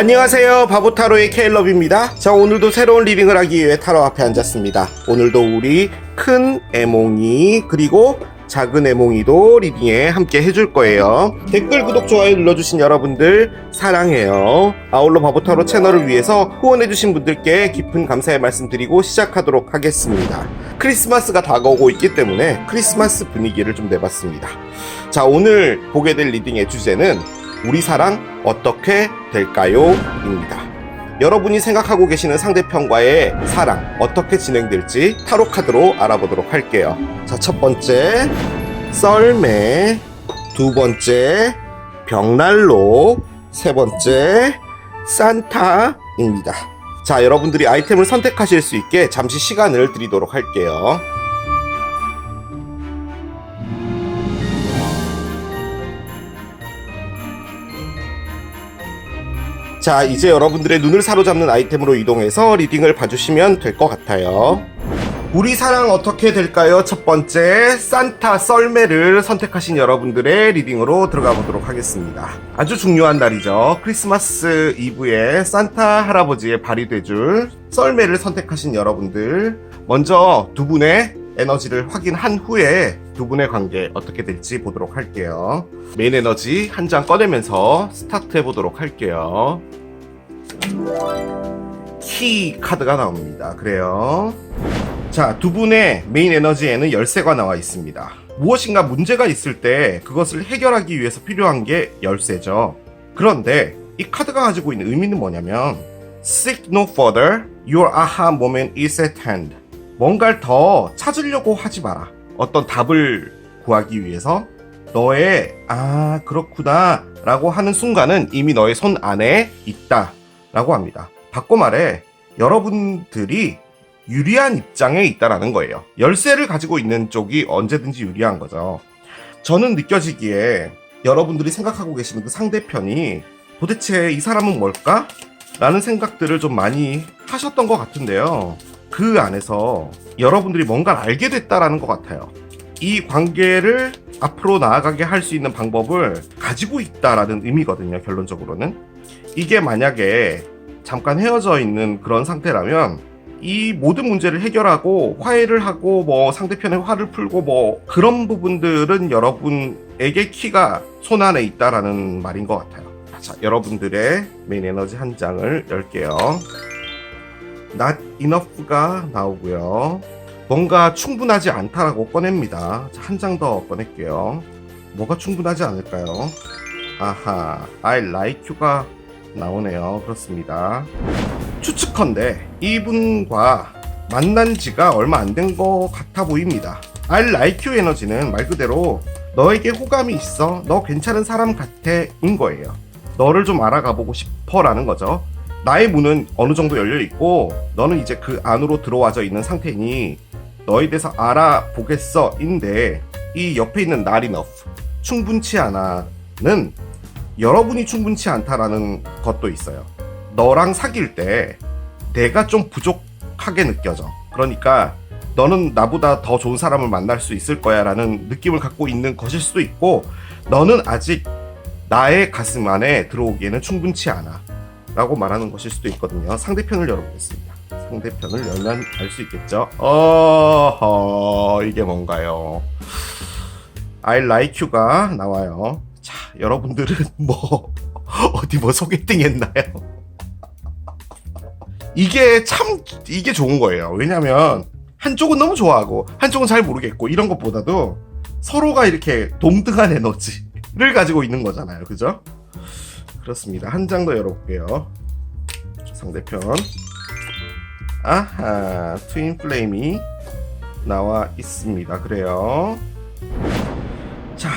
안녕하세요, 바보타로의 케일럽입니다. 자, 오늘도 새로운 리딩을 하기 위해 타로 앞에 앉았습니다. 오늘도 우리 큰 애몽이 그리고 작은 애몽이도 리딩에 함께 해줄 거예요. 댓글, 구독, 좋아요 눌러주신 여러분들 사랑해요. 아울러 바보타로 채널을 위해서 후원해주신 분들께 깊은 감사의 말씀 드리고 시작하도록 하겠습니다. 크리스마스가 다가오고 있기 때문에 크리스마스 분위기를 좀 내봤습니다. 자, 오늘 보게 될 리딩의 주제는 우리 사랑 어떻게 될까요? 입니다. 여러분이 생각하고 계시는 상대편과의 사랑 어떻게 진행될지 타로 카드로 알아보도록 할게요. 자, 첫 번째 썰매, 두 번째 벽난로, 세 번째 산타입니다. 자, 여러분들이 아이템을 선택하실 수 있게 잠시 시간을 드리도록 할게요. 자, 이제 여러분들의 눈을 사로잡는 아이템으로 이동해서 리딩을 봐주시면 될 것 같아요. 우리 사랑 어떻게 될까요? 첫 번째 산타 썰매를 선택하신 여러분들의 리딩으로 들어가 보도록 하겠습니다. 아주 중요한 날이죠. 크리스마스 이브에 산타 할아버지의 발이 돼줄 썰매를 선택하신 여러분들, 먼저 두 분의 에너지를 확인한 후에 두 분의 관계 어떻게 될지 보도록 할게요. 메인 에너지 한 장 꺼내면서 스타트 해보도록 할게요. 키 카드가 나옵니다. 그래요. 자, 두 분의 메인 에너지에는 열쇠가 나와 있습니다. 무엇인가 문제가 있을 때 그것을 해결하기 위해서 필요한 게 열쇠죠. 그런데 이 카드가 가지고 있는 의미는 뭐냐면 Seek no further, your aha moment is at hand. 뭔가를 더 찾으려고 하지 마라. 어떤 답을 구하기 위해서 너의 그렇구나 라고 하는 순간은 이미 너의 손 안에 있다 라고 합니다. 바꿔 말해 여러분들이 유리한 입장에 있다라는 거예요. 열쇠를 가지고 있는 쪽이 언제든지 유리한 거죠. 저는 느껴지기에 여러분들이 생각하고 계시는 그 상대편이 도대체 이 사람은 뭘까? 라는 생각들을 좀 많이 하셨던 것 같은데요. 그 안에서 여러분들이 뭔가를 알게 됐다라는 것 같아요. 이 관계를 앞으로 나아가게 할 수 있는 방법을 가지고 있다라는 의미거든요. 결론적으로는 이게 만약에 잠깐 헤어져 있는 그런 상태라면 이 모든 문제를 해결하고 화해를 하고 뭐 상대편의 화를 풀고 뭐 그런 부분들은 여러분에게 키가 손 안에 있다라는 말인 것 같아요. 자, 여러분들의 메인 에너지 한 장을 열게요. Not enough가 나오고요. 뭔가 충분하지 않다라고 꺼냅니다. 한 장 더 꺼낼게요. 뭐가 충분하지 않을까요? 아하, I like you가 나오네요. 그렇습니다. 추측컨대 이분과 만난 지가 얼마 안 된 것 같아 보입니다. I like you 에너지는 말 그대로 너에게 호감이 있어, 너 괜찮은 사람 같아 인 거예요. 너를 좀 알아가보고 싶어 라는 거죠. 나의 문은 어느 정도 열려있고 너는 이제 그 안으로 들어와져 있는 상태니 너에 대해서 알아보겠어 인데, 이 옆에 있는 not enough, 충분치 않아는 여러분이 충분치 않다라는 것도 있어요. 너랑 사귈 때 내가 좀 부족하게 느껴져. 그러니까 너는 나보다 더 좋은 사람을 만날 수 있을 거야 라는 느낌을 갖고 있는 것일 수도 있고, 너는 아직 나의 가슴 안에 들어오기에는 충분치 않아 라고 말하는 것일 수도 있거든요. 상대편을 열어보겠습니다. 상대편을 열면 알 수 있겠죠. 이게 뭔가요? I like you가 나와요. 자, 여러분들은 어디 소개팅 했나요? 이게 좋은 거예요. 왜냐면 한쪽은 너무 좋아하고 한쪽은 잘 모르겠고 이런 것보다도 서로가 이렇게 동등한 에너지를 가지고 있는 거잖아요. 그죠? 그렇습니다. 한 장 더 열어볼게요. 상대편. 아하, 트윈 플레임이 나와 있습니다. 그래요. 자,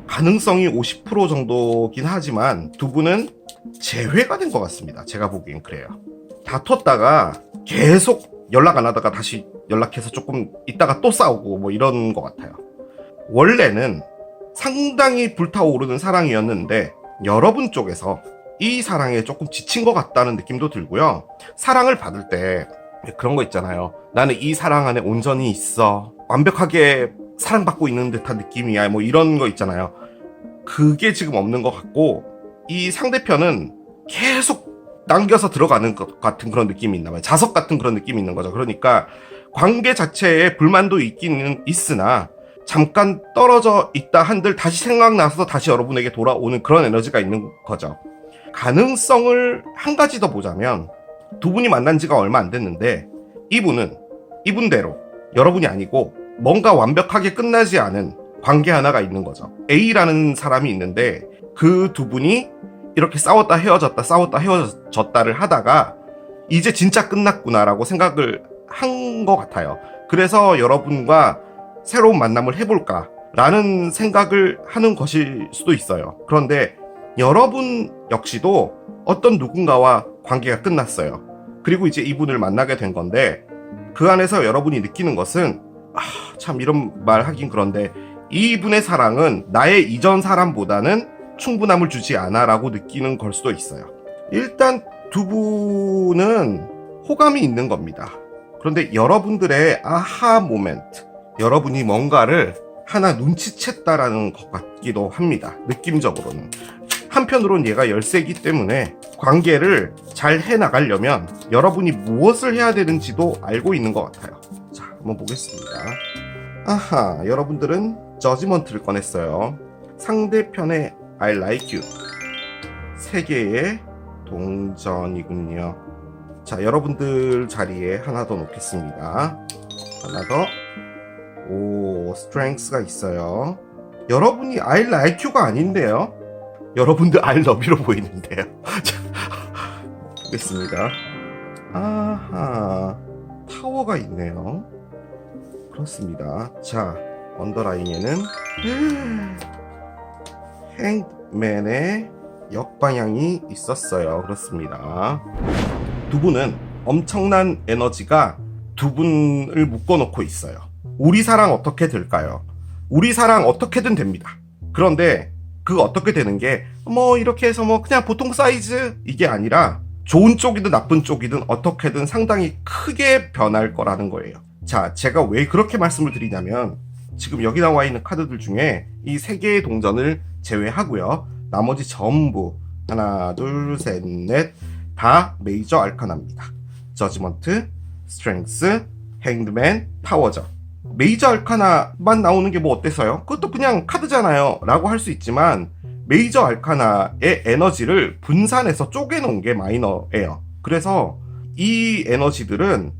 가능성이 50% 정도긴 하지만 두 분은 재회가 된 것 같습니다. 제가 보기엔 그래요. 다퉜다가 계속 연락 안 하다가 다시 연락해서 조금 있다가 또 싸우고 뭐 이런 것 같아요. 원래는 상당히 불타오르는 사랑이었는데 여러분 쪽에서 이 사랑에 조금 지친 것 같다는 느낌도 들고요. 사랑을 받을 때 그런 거 있잖아요. 나는 이 사랑 안에 온전히 있어, 완벽하게 사랑받고 있는 듯한 느낌이야, 뭐 이런 거 있잖아요. 그게 지금 없는 것 같고, 이 상대편은 계속 당겨서 들어가는 것 같은 그런 느낌이 있나 봐요. 자석 같은 그런 느낌이 있는 거죠. 그러니까 관계 자체에 불만도 있기는 있으나 잠깐 떨어져 있다 한들 다시 생각나서 다시 여러분에게 돌아오는 그런 에너지가 있는 거죠. 가능성을 한 가지 더 보자면 두 분이 만난 지가 얼마 안 됐는데 이분은 이분대로 여러분이 아니고 뭔가 완벽하게 끝나지 않은 관계 하나가 있는 거죠. A라는 사람이 있는데 그 두 분이 이렇게 싸웠다 헤어졌다를 하다가 이제 진짜 끝났구나라고 생각을 한 것 같아요. 그래서 여러분과 새로운 만남을 해볼까 라는 생각을 하는 것일 수도 있어요. 그런데 여러분 역시도 어떤 누군가와 관계가 끝났어요. 그리고 이제 이분을 만나게 된 건데 그 안에서 여러분이 느끼는 것은 참 이런 말 하긴 그런데 이분의 사랑은 나의 이전 사람보다는 충분함을 주지 않아 라고 느끼는 걸 수도 있어요. 일단 두 분은 호감이 있는 겁니다. 그런데 여러분들의 아하 모멘트, 여러분이 뭔가를 하나 눈치챘다라는 것 같기도 합니다. 느낌적으로는. 한편으론 얘가 열쇠이기 때문에 관계를 잘 해나가려면 여러분이 무엇을 해야 되는지도 알고 있는 것 같아요. 자, 한번 보겠습니다. 아하, 여러분들은 저지먼트를 꺼냈어요. 상대편의 I like you. 3개의 동전이군요. 자, 여러분들 자리에 하나 더 놓겠습니다. 하나 더. 오, strength가 있어요. 여러분이 I like you가 아닌데요. 여러분들 I love you로 보이는데요. 자, 보겠습니다. 아하, 타워가 있네요. 그렇습니다. 자, 언더라인에는 행맨의 역방향이 있었어요. 그렇습니다. 두 분은 엄청난 에너지가 두 분을 묶어놓고 있어요. 우리 사랑 어떻게 될까요? 우리 사랑 어떻게든 됩니다. 그런데 그 어떻게 되는 게 이렇게 해서 그냥 보통 사이즈 이게 아니라 좋은 쪽이든 나쁜 쪽이든 어떻게든 상당히 크게 변할 거라는 거예요. 자, 제가 왜 그렇게 말씀을 드리냐면 지금 여기 나와 있는 카드들 중에 이 3개의 동전을 제외하고요. 나머지 전부 하나, 둘, 셋, 넷 다 메이저 알카나입니다. 저지먼트, 스트렝스, 행드맨, 타워죠. 메이저 알카나만 나오는 게 뭐 어때서요? 그것도 그냥 카드잖아요 라고 할 수 있지만 메이저 알카나의 에너지를 분산해서 쪼개놓은 게 마이너예요. 그래서 이 에너지들은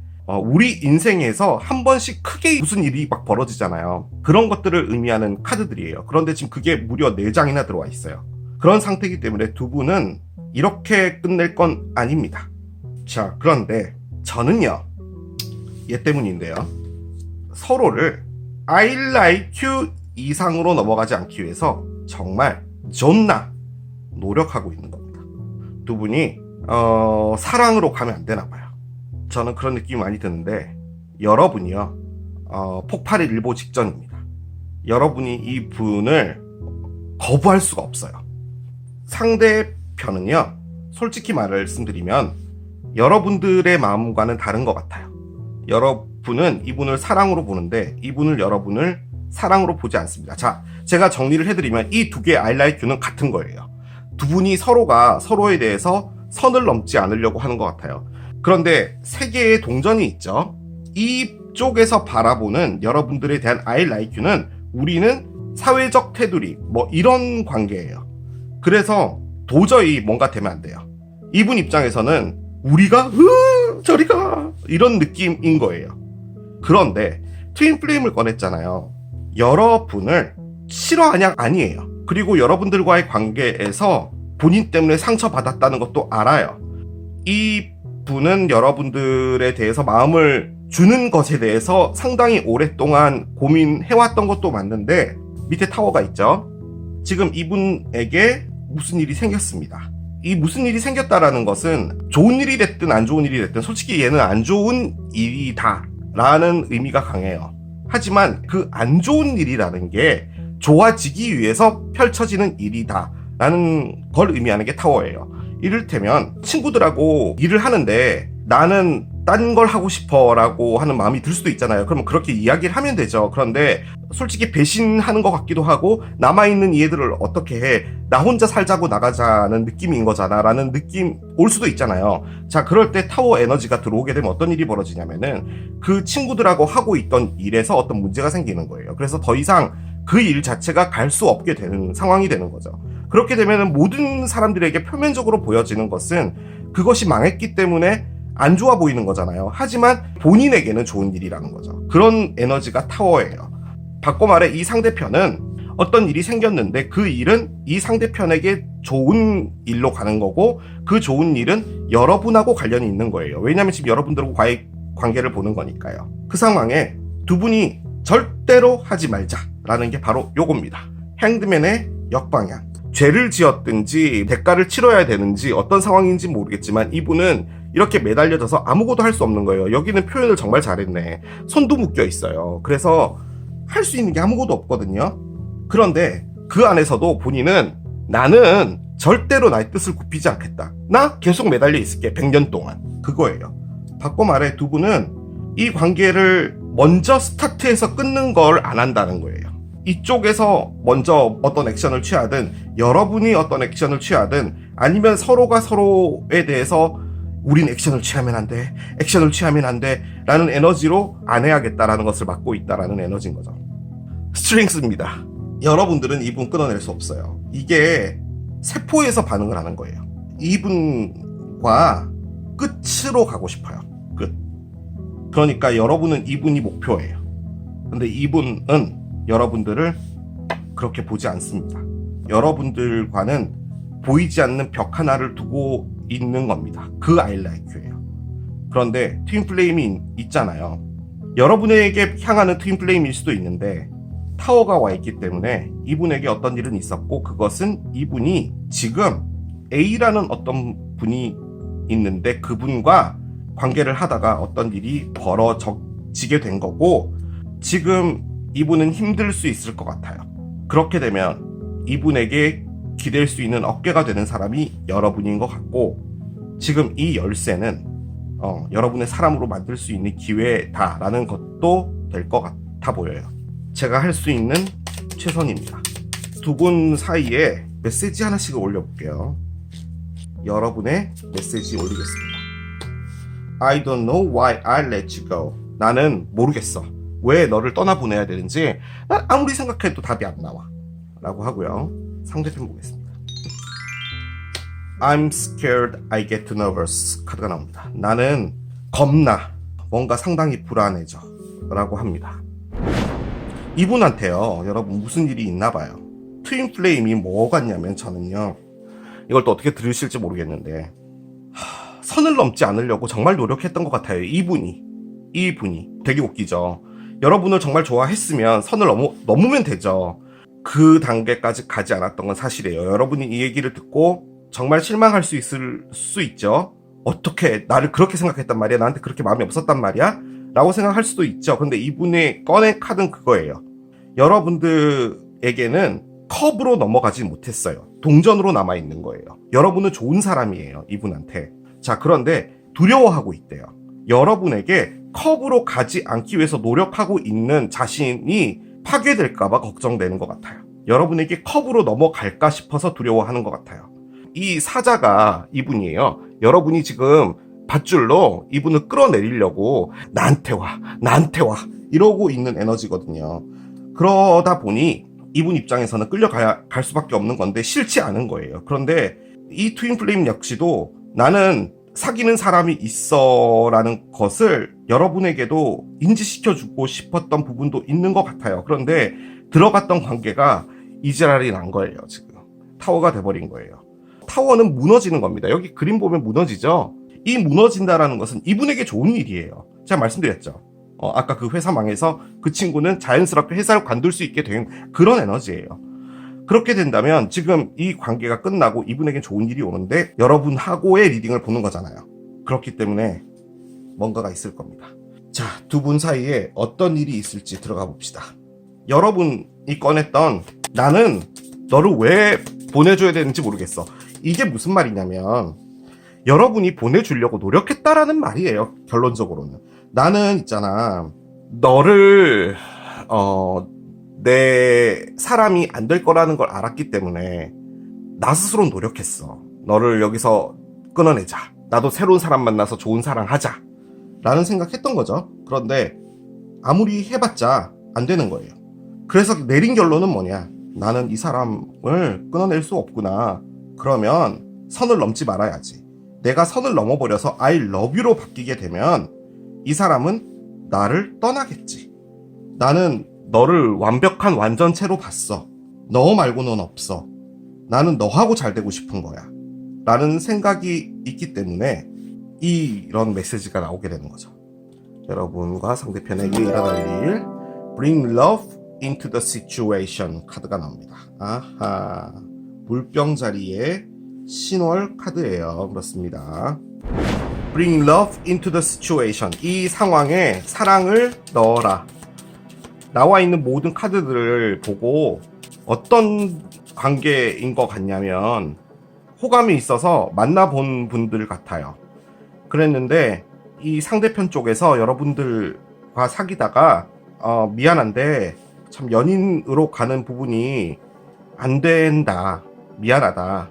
우리 인생에서 한 번씩 크게 무슨 일이 막 벌어지잖아요. 그런 것들을 의미하는 카드들이에요. 그런데 지금 그게 무려 4장이나 들어와 있어요. 그런 상태이기 때문에 두 분은 이렇게 끝낼 건 아닙니다. 자, 그런데 저는요, 얘 때문인데요. 서로를 I like you 이상으로 넘어가지 않기 위해서 정말 존나 노력하고 있는 겁니다. 두 분이 사랑으로 가면 안 되나 봐요. 저는 그런 느낌이 많이 드는데 여러분이요, 폭발의 일보 직전입니다. 여러분이 이 분을 거부할 수가 없어요. 상대편은요, 솔직히 말씀드리면 여러분들의 마음과는 다른 것 같아요. 여러분은 이분을 사랑으로 보는데 이분을 여러분을 사랑으로 보지 않습니다. 자, 제가 정리를 해드리면 이 두 개의 I like you는 같은 거예요. 두 분이 서로가 서로에 대해서 선을 넘지 않으려고 하는 것 같아요. 그런데 3개의 동전이 있죠. 이쪽에서 바라보는 여러분들에 대한 I like you는 우리는 사회적 테두리 이런 관계예요. 그래서 도저히 뭔가 되면 안 돼요. 이분 입장에서는 우리가 저리가 이런 느낌인 거예요. 그런데 트윈 플레임을 꺼냈잖아요. 여러분을 싫어하냐? 아니에요. 그리고 여러분들과의 관계에서 본인 때문에 상처받았다는 것도 알아요. 이 분은 여러분들에 대해서 마음을 주는 것에 대해서 상당히 오랫동안 고민해왔던 것도 맞는데 밑에 타워가 있죠. 지금 이분에게 무슨 일이 생겼습니다. 이 무슨 일이 생겼다라는 것은 좋은 일이 됐든 안 좋은 일이 됐든 솔직히 얘는 안 좋은 일이다 라는 의미가 강해요. 하지만 그 안 좋은 일이라는 게 좋아지기 위해서 펼쳐지는 일이다 라는 걸 의미하는 게 타워예요. 이를테면 친구들하고 일을 하는데 나는 딴 걸 하고 싶어 라고 하는 마음이 들 수도 있잖아요. 그러면 그렇게 이야기를 하면 되죠. 그런데 솔직히 배신하는 것 같기도 하고, 남아있는 이 애들을 어떻게 해, 나 혼자 살자고 나가자는 느낌인 거잖아 라는 느낌 올 수도 있잖아요. 자, 그럴 때 타워 에너지가 들어오게 되면 어떤 일이 벌어지냐면은 그 친구들하고 하고 있던 일에서 어떤 문제가 생기는 거예요. 그래서 더 이상 그 일 자체가 갈 수 없게 되는 상황이 되는 거죠. 그렇게 되면은 모든 사람들에게 표면적으로 보여지는 것은 그것이 망했기 때문에 안 좋아 보이는 거잖아요. 하지만 본인에게는 좋은 일이라는 거죠. 그런 에너지가 타워예요. 바꿔 말해 이 상대편은 어떤 일이 생겼는데 그 일은 이 상대편에게 좋은 일로 가는 거고, 그 좋은 일은 여러분하고 관련이 있는 거예요. 왜냐하면 지금 여러분들과의 관계를 보는 거니까요. 그 상황에 두 분이 절대로 하지 말자라는 게 바로 요겁니다. 행드맨의 역방향. 죄를 지었든지 대가를 치러야 되는지 어떤 상황인지 모르겠지만 이분은 이렇게 매달려져서 아무것도 할 수 없는 거예요. 여기는 표현을 정말 잘했네. 손도 묶여 있어요. 그래서 할 수 있는 게 아무것도 없거든요. 그런데 그 안에서도 본인은 나는 절대로 나의 뜻을 굽히지 않겠다. 나 계속 매달려 있을게. 100년 동안. 그거예요. 바꿔 말해 두 분은 이 관계를 먼저 스타트해서 끊는 걸 안 한다는 거예요. 이쪽에서 먼저 어떤 액션을 취하든 여러분이 어떤 액션을 취하든 아니면 서로가 서로에 대해서 우린 액션을 취하면 안 돼, 액션을 취하면 안 돼 라는 에너지로 안 해야겠다라는 것을 막고 있다라는 에너지인 거죠. 스트렝스입니다. 여러분들은 이분 끊어낼 수 없어요. 이게 세포에서 반응을 하는 거예요. 이분과 끝으로 가고 싶어요. 끝. 그러니까 여러분은 이분이 목표예요. 근데 이분은 여러분들을 그렇게 보지 않습니다. 여러분들과는 보이지 않는 벽 하나를 두고 있는 겁니다. 그 아일라이큐예요. 그런데 트윈플레임이 있잖아요. 여러분에게 향하는 트윈플레임일 수도 있는데 타워가 와 있기 때문에 이분에게 어떤 일은 있었고, 그것은 이분이 지금 A라는 어떤 분이 있는데 그분과 관계를 하다가 어떤 일이 벌어지게 된 거고, 지금 이분은 힘들 수 있을 것 같아요. 그렇게 되면 이분에게 기댈 수 있는 어깨가 되는 사람이 여러분인 것 같고, 지금 이 열쇠는 여러분의 사람으로 만들 수 있는 기회다라는 것도 될 것 같아 보여요. 제가 할 수 있는 최선입니다. 두 분 사이에 메시지 하나씩을 올려볼게요. 여러분의 메시지 올리겠습니다. I don't know why I let you go. 나는 모르겠어. 왜 너를 떠나보내야 되는지 난 아무리 생각해도 답이 안 나와 라고 하고요. 상대편 보겠습니다. I'm scared I get nervous 카드가 나옵니다. 나는 겁나, 뭔가 상당히 불안해져 라고 합니다. 이분한테요, 여러분 무슨 일이 있나 봐요. 트윈 플레임이 뭐 같냐면, 저는요 이걸 또 어떻게 들으실지 모르겠는데 선을 넘지 않으려고 정말 노력했던 것 같아요. 이분이 되게 웃기죠. 여러분을 정말 좋아했으면 선을 넘으면 되죠. 그 단계까지 가지 않았던 건 사실이에요. 여러분이 이 얘기를 듣고 정말 실망할 수 있을 수 있죠. 어떻게 나를 그렇게 생각했단 말이야? 나한테 그렇게 마음이 없었단 말이야? 라고 생각할 수도 있죠. 근데 이분의 꺼낸 카드는 그거예요. 여러분들에게는 컵으로 넘어가지 못했어요. 동전으로 남아있는 거예요. 여러분은 좋은 사람이에요. 이분한테. 자, 그런데 두려워하고 있대요. 여러분에게 컵으로 가지 않기 위해서 노력하고 있는 자신이 파괴될까봐 걱정되는 것 같아요. 여러분에게 컵으로 넘어갈까 싶어서 두려워하는 것 같아요. 이 사자가 이분이에요. 여러분이 지금 밧줄로 이분을 끌어내리려고 나한테 와 이러고 있는 에너지거든요. 그러다 보니 이분 입장에서는 끌려갈 수밖에 없는 건데 싫지 않은 거예요. 그런데 이 트윈 플레임 역시도 나는 사귀는 사람이 있어 라는 것을 여러분에게도 인지시켜주고 싶었던 부분도 있는 것 같아요. 그런데 들어갔던 관계가 이지랄이 난 거예요. 지금 타워가 돼버린 거예요. 타워는 무너지는 겁니다. 여기 그림 보면 무너지죠. 이 무너진다라는 것은 이분에게 좋은 일이에요. 제가 말씀드렸죠. 아까 그 회사 망해서 그 친구는 자연스럽게 회사를 관둘 수 있게 된 그런 에너지예요. 그렇게 된다면 지금 이 관계가 끝나고 이분에겐 좋은 일이 오는데 여러분하고의 리딩을 보는 거잖아요. 그렇기 때문에 뭔가가 있을 겁니다. 자, 두 분 사이에 어떤 일이 있을지 들어가 봅시다. 여러분이 꺼냈던 나는 너를 왜 보내줘야 되는지 모르겠어. 이게 무슨 말이냐면 여러분이 보내주려고 노력했다라는 말이에요. 결론적으로는. 나는 있잖아. 너를 내 사람이 안 될 거라는 걸 알았기 때문에 나 스스로 노력했어. 너를 여기서 끊어내자. 나도 새로운 사람 만나서 좋은 사랑하자. 라는 생각했던 거죠. 그런데 아무리 해봤자 안 되는 거예요. 그래서 내린 결론은 뭐냐? 나는 이 사람을 끊어낼 수 없구나. 그러면 선을 넘지 말아야지. 내가 선을 넘어버려서 I love you로 바뀌게 되면 이 사람은 나를 떠나겠지. 나는 너를 완벽한 완전체로 봤어. 너 말고는 없어. 나는 너하고 잘 되고 싶은 거야. 라는 생각이 있기 때문에 이런 메시지가 나오게 되는 거죠. 여러분과 상대편에게 일어날 일, Bring love into the situation 카드가 나옵니다. 아하, 물병 자리에 신월 카드예요. 그렇습니다. Bring love into the situation. 이 상황에 사랑을 넣어라. 나와 있는 모든 카드들을 보고 어떤 관계인 것 같냐면 호감이 있어서 만나본 분들 같아요. 그랬는데 이 상대편 쪽에서 여러분들과 사귀다가 미안한데 참 연인으로 가는 부분이 안 된다. 미안하다.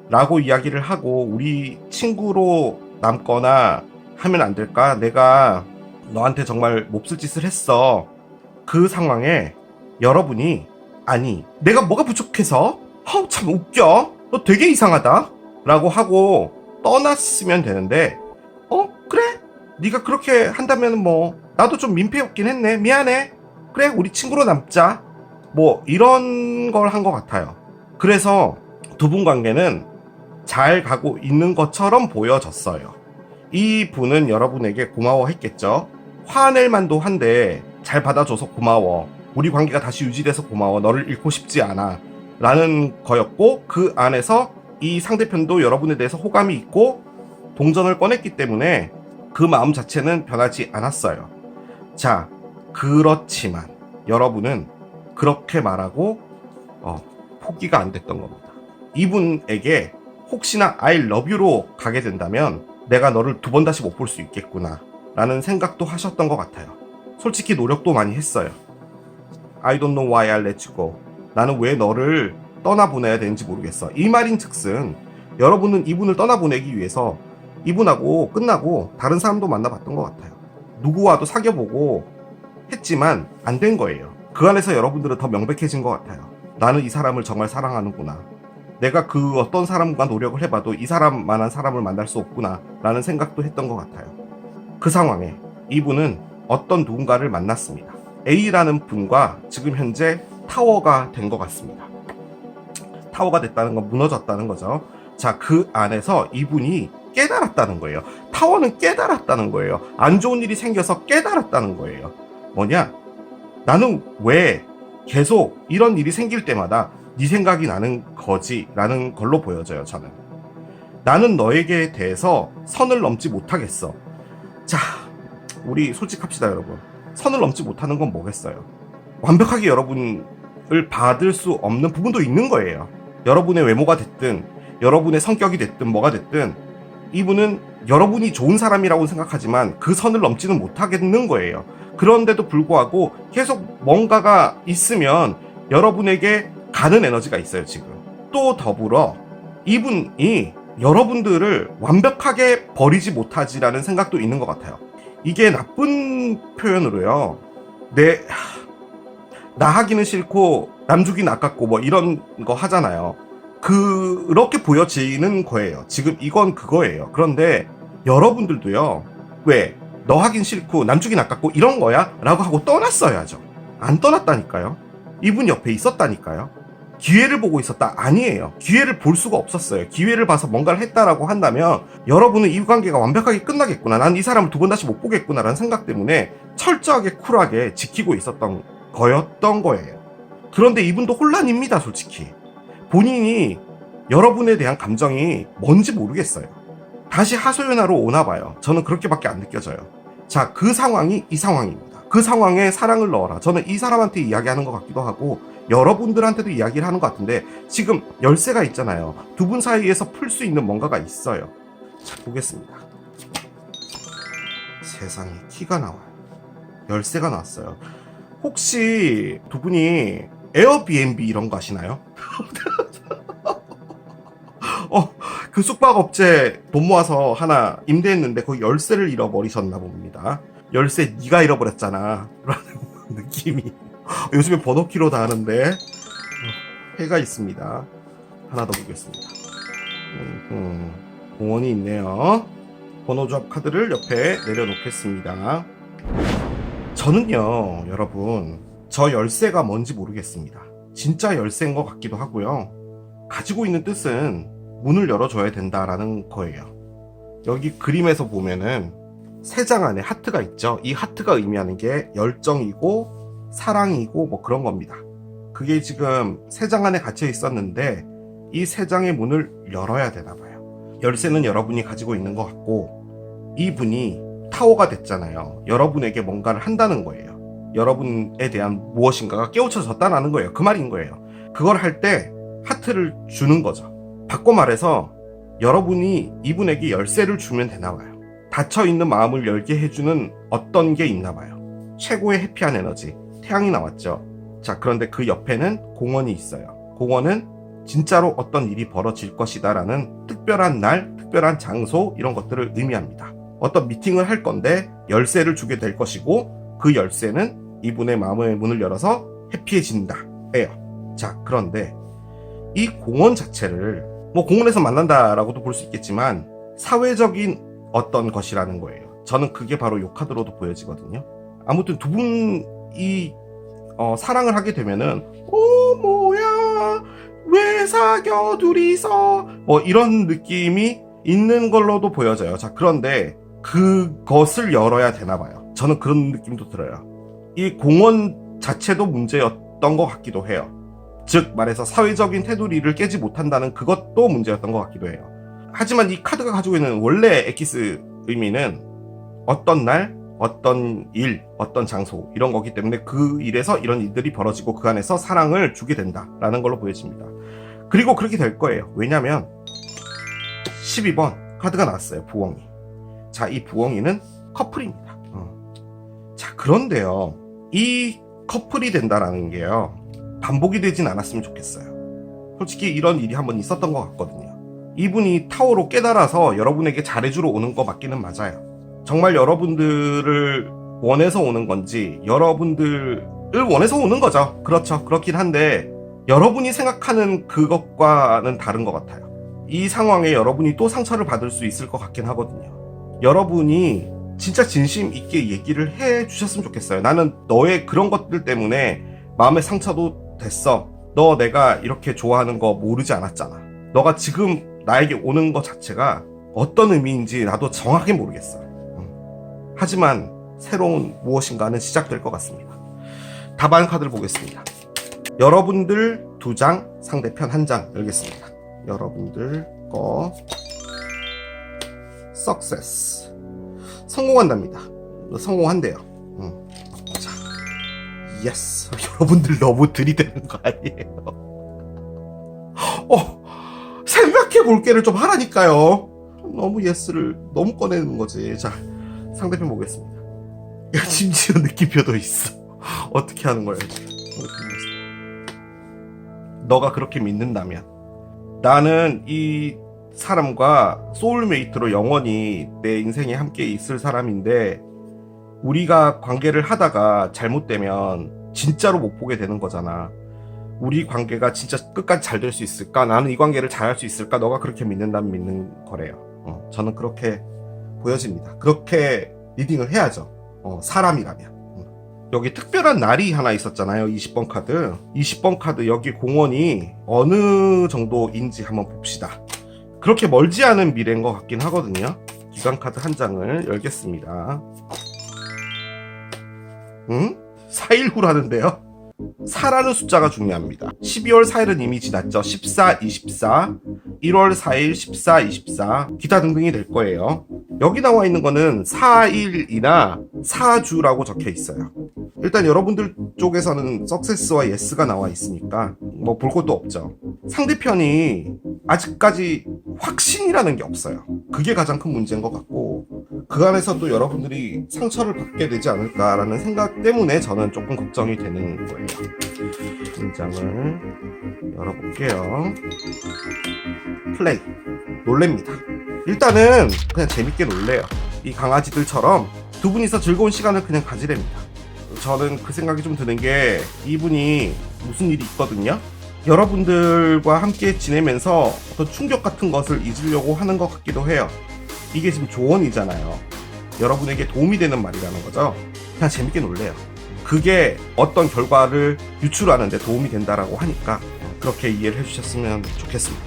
라고 이야기를 하고 우리 친구로 남거나 하면 안 될까? 내가 너한테 정말 몹쓸 짓을 했어. 그 상황에 여러분이 아니 내가 뭐가 부족해서? 참 웃겨. 너 되게 이상하다. 라고 하고 떠났으면 되는데 그래? 네가 그렇게 한다면 뭐 나도 좀 민폐였긴 했네. 미안해. 그래 우리 친구로 남자. 뭐 이런 걸 한 것 같아요. 그래서 두 분 관계는 잘 가고 있는 것처럼 보여졌어요. 이 분은 여러분에게 고마워했겠죠. 화낼 만도 한데 잘 받아줘서 고마워. 우리 관계가 다시 유지돼서 고마워. 너를 잃고 싶지 않아. 라는 거였고 그 안에서 이 상대편도 여러분에 대해서 호감이 있고 동전을 꺼냈기 때문에 그 마음 자체는 변하지 않았어요. 자, 그렇지만 여러분은 그렇게 말하고 포기가 안 됐던 겁니다. 이분에게 혹시나 I love you로 가게 된다면 내가 너를 두 번 다시 못 볼 수 있겠구나 라는 생각도 하셨던 것 같아요. 솔직히 노력도 많이 했어요. I don't know why I let you go. 나는 왜 너를 떠나보내야 되는지 모르겠어. 이 말인 즉슨 여러분은 이분을 떠나보내기 위해서 이분하고 끝나고 다른 사람도 만나봤던 것 같아요. 누구와도 사귀어보고 했지만 안 된 거예요. 그 안에서 여러분들은 더 명백해진 것 같아요. 나는 이 사람을 정말 사랑하는구나. 내가 그 어떤 사람과 노력을 해봐도 이 사람만한 사람을 만날 수 없구나 라는 생각도 했던 것 같아요. 그 상황에 이분은 어떤 누군가를 만났습니다. A라는 분과 지금 현재 타워가 된 것 같습니다. 타워가 됐다는 건 무너졌다는 거죠. 자, 그 안에서 이분이 깨달았다는 거예요. 타워는 깨달았다는 거예요. 안 좋은 일이 생겨서 깨달았다는 거예요. 뭐냐? 나는 왜 계속 이런 일이 생길 때마다 네 생각이 나는 거지 라는 걸로 보여져요. 저는 나는 너에게 대해서 선을 넘지 못하겠어. 자, 우리 솔직합시다 여러분. 선을 넘지 못하는 건 뭐겠어요? 완벽하게 여러분을 받을 수 없는 부분도 있는 거예요. 여러분의 외모가 됐든 여러분의 성격이 됐든 뭐가 됐든 이분은 여러분이 좋은 사람이라고 생각하지만 그 선을 넘지는 못하겠는 거예요. 그런데도 불구하고 계속 뭔가가 있으면 여러분에게 가는 에너지가 있어요. 지금 또 더불어 이분이 여러분들을 완벽하게 버리지 못하지라는 생각도 있는 것 같아요. 이게 나쁜 표현으로요. 나 하기는 싫고 남 주기는 아깝고 뭐 이런 거 하잖아요. 그렇게 보여지는 거예요. 지금 이건 그거예요. 그런데 여러분들도요. 왜? 너 하긴 싫고 남 주긴 아깝고 이런 거야? 라고 하고 떠났어야죠. 안 떠났다니까요. 이분 옆에 있었다니까요. 기회를 보고 있었다? 아니에요. 기회를 볼 수가 없었어요. 기회를 봐서 뭔가를 했다라고 한다면 여러분은 이 관계가 완벽하게 끝나겠구나. 난 이 사람을 두 번 다시 못 보겠구나 라는 생각 때문에 철저하게 쿨하게 지키고 있었던 거였던 거예요. 그런데 이분도 혼란입니다. 솔직히 본인이 여러분에 대한 감정이 뭔지 모르겠어요. 다시 하소연하러 오나 봐요. 저는 그렇게밖에 안 느껴져요. 자, 그 상황이 이 상황입니다. 그 상황에 사랑을 넣어라. 저는 이 사람한테 이야기하는 것 같기도 하고 여러분들한테도 이야기를 하는 것 같은데 지금 열쇠가 있잖아요. 두 분 사이에서 풀 수 있는 뭔가가 있어요. 자, 보겠습니다. 세상에 키가 나와요. 열쇠가 나왔어요. 혹시 두 분이 에어비앤비 이런 거 아시나요? 그 숙박업체 돈 모아서 하나 임대했는데 거기 열쇠를 잃어버리셨나 봅니다. 열쇠 네가 잃어버렸잖아 라는 느낌이 요즘에 번호키로 다 하는데 해가 있습니다. 하나 더 보겠습니다. 공원이 있네요. 번호조합 카드를 옆에 내려놓겠습니다. 저는요, 여러분, 저 열쇠가 뭔지 모르겠습니다. 진짜 열쇠인 것 같기도 하고요. 가지고 있는 뜻은 문을 열어줘야 된다라는 거예요. 여기 그림에서 보면은 세 장 안에 하트가 있죠. 이 하트가 의미하는 게 열정이고 사랑이고 뭐 그런 겁니다. 그게 지금 세 장 안에 갇혀 있었는데 이 세 장의 문을 열어야 되나 봐요. 열쇠는 여러분이 가지고 있는 것 같고 이분이 타워가 됐잖아요. 여러분에게 뭔가를 한다는 거예요. 여러분에 대한 무엇인가가 깨우쳐졌다는 거예요. 그 말인 거예요. 그걸 할 때 하트를 주는 거죠. 바꿔 말해서 여러분이 이분에게 열쇠를 주면 되나 봐요. 닫혀있는 마음을 열게 해주는 어떤 게 있나 봐요. 최고의 해피한 에너지, 태양이 나왔죠. 자, 그런데 그 옆에는 공원이 있어요. 공원은 진짜로 어떤 일이 벌어질 것이다 라는 특별한 날, 특별한 장소 이런 것들을 의미합니다. 어떤 미팅을 할 건데 열쇠를 주게 될 것이고 그 열쇠는 이분의 마음의 문을 열어서 해피해진다 예요. 자, 그런데 이 공원 자체를 뭐 공원에서 만난다라고도 볼 수 있겠지만 사회적인 어떤 것이라는 거예요. 저는 그게 바로 이 카드로도 보여지거든요. 아무튼 두 분이 사랑을 하게 되면은 뭐야 왜 사겨 둘이서 뭐 이런 느낌이 있는 걸로도 보여져요. 자, 그런데 그것을 열어야 되나 봐요. 저는 그런 느낌도 들어요. 이 공원 자체도 문제였던 것 같기도 해요. 즉 말해서 사회적인 테두리를 깨지 못한다는 그것도 문제였던 것 같기도 해요. 하지만 이 카드가 가지고 있는 원래 엑기스 의미는 어떤 날, 어떤 일, 어떤 장소 이런 거기 때문에 그 일에서 이런 일들이 벌어지고 그 안에서 사랑을 주게 된다라는 걸로 보여집니다. 그리고 그렇게 될 거예요. 왜냐면 12번 카드가 나왔어요. 부엉이. 자, 이 부엉이는 커플입니다. 자, 그런데요, 이 커플이 된다라는 게요, 반복이 되진 않았으면 좋겠어요. 솔직히 이런 일이 한번 있었던 것 같거든요. 이분이 타워로 깨달아서 여러분에게 잘해주러 오는 거 맞기는 맞아요. 정말 여러분들을 원해서 오는 건지 여러분들을 원해서 오는 거죠. 그렇죠. 그렇긴 한데 여러분이 생각하는 그것과는 다른 것 같아요. 이 상황에 여러분이 또 상처를 받을 수 있을 것 같긴 하거든요. 여러분이 진짜 진심 있게 얘기를 해 주셨으면 좋겠어요. 나는 너의 그런 것들 때문에 마음의 상처도 됐어. 너 내가 이렇게 좋아하는 거 모르지 않았잖아. 너가 지금 나에게 오는 것 자체가 어떤 의미인지 나도 정확하게 모르겠어. 하지만 새로운 무엇인가는 시작될 것 같습니다. 답안 카드를 보겠습니다. 여러분들 2장, 상대편 1장 열겠습니다. 여러분들 거 석세스 성공한답니다. 성공한대요. 자, 예스. 여러분들 너무 들이대는 거 아니에요? 생각해 볼게를 좀 하라니까요. 너무 예스를 너무 꺼내는 거지. 자, 상대편 보겠습니다. 야, 심지어 느낌표도 있어. 어떻게 하는 거야? 너가 그렇게 믿는다면 나는 이 사람과 소울메이트로 영원히 내 인생에 함께 있을 사람인데 우리가 관계를 하다가 잘못되면 진짜로 못 보게 되는 거잖아. 우리 관계가 진짜 끝까지 잘 될 수 있을까? 나는 이 관계를 잘할 수 있을까? 너가 그렇게 믿는다면 믿는 거래요. 저는 그렇게 보여집니다. 그렇게 리딩을 해야죠. 사람이라면. 여기 특별한 날이 하나 있었잖아요. 20번 카드. 20번 카드 여기 공원이 어느 정도인지 한번 봅시다. 그렇게 멀지 않은 미래인 것 같긴 하거든요. 기관 카드 한 장을 열겠습니다. 4일 후라는데요. 4라는 숫자가 중요합니다. 12월 4일은 이미 지났죠. 14, 24, 1월 4일, 14, 24 기타 등등이 될 거예요. 여기 나와 있는 거는 4일이나 4주라고 적혀 있어요. 일단 여러분들 쪽에서는 석세스와 예스가 나와 있으니까 뭐 볼 것도 없죠. 상대편이 아직까지 확신이라는 게 없어요. 그게 가장 큰 문제인 것 같고, 그 안에서도 여러분들이 상처를 받게 되지 않을까라는 생각 때문에 저는 조금 걱정이 되는 거예요. 문장을 열어볼게요. 플레이. 놀랍니다. 일단은 그냥 재밌게 놀래요. 이 강아지들처럼 두 분이서 즐거운 시간을 그냥 가지랍니다. 저는 그 생각이 좀 드는 게, 이분이 무슨 일이 있거든요. 여러분들과 함께 지내면서 어떤 충격 같은 것을 잊으려고 하는 것 같기도 해요. 이게 지금 조언이잖아요. 여러분에게 도움이 되는 말이라는 거죠. 그냥 재밌게 놀래요. 그게 어떤 결과를 유출하는 데 도움이 된다라고 하니까 그렇게 이해를 해주셨으면 좋겠습니다.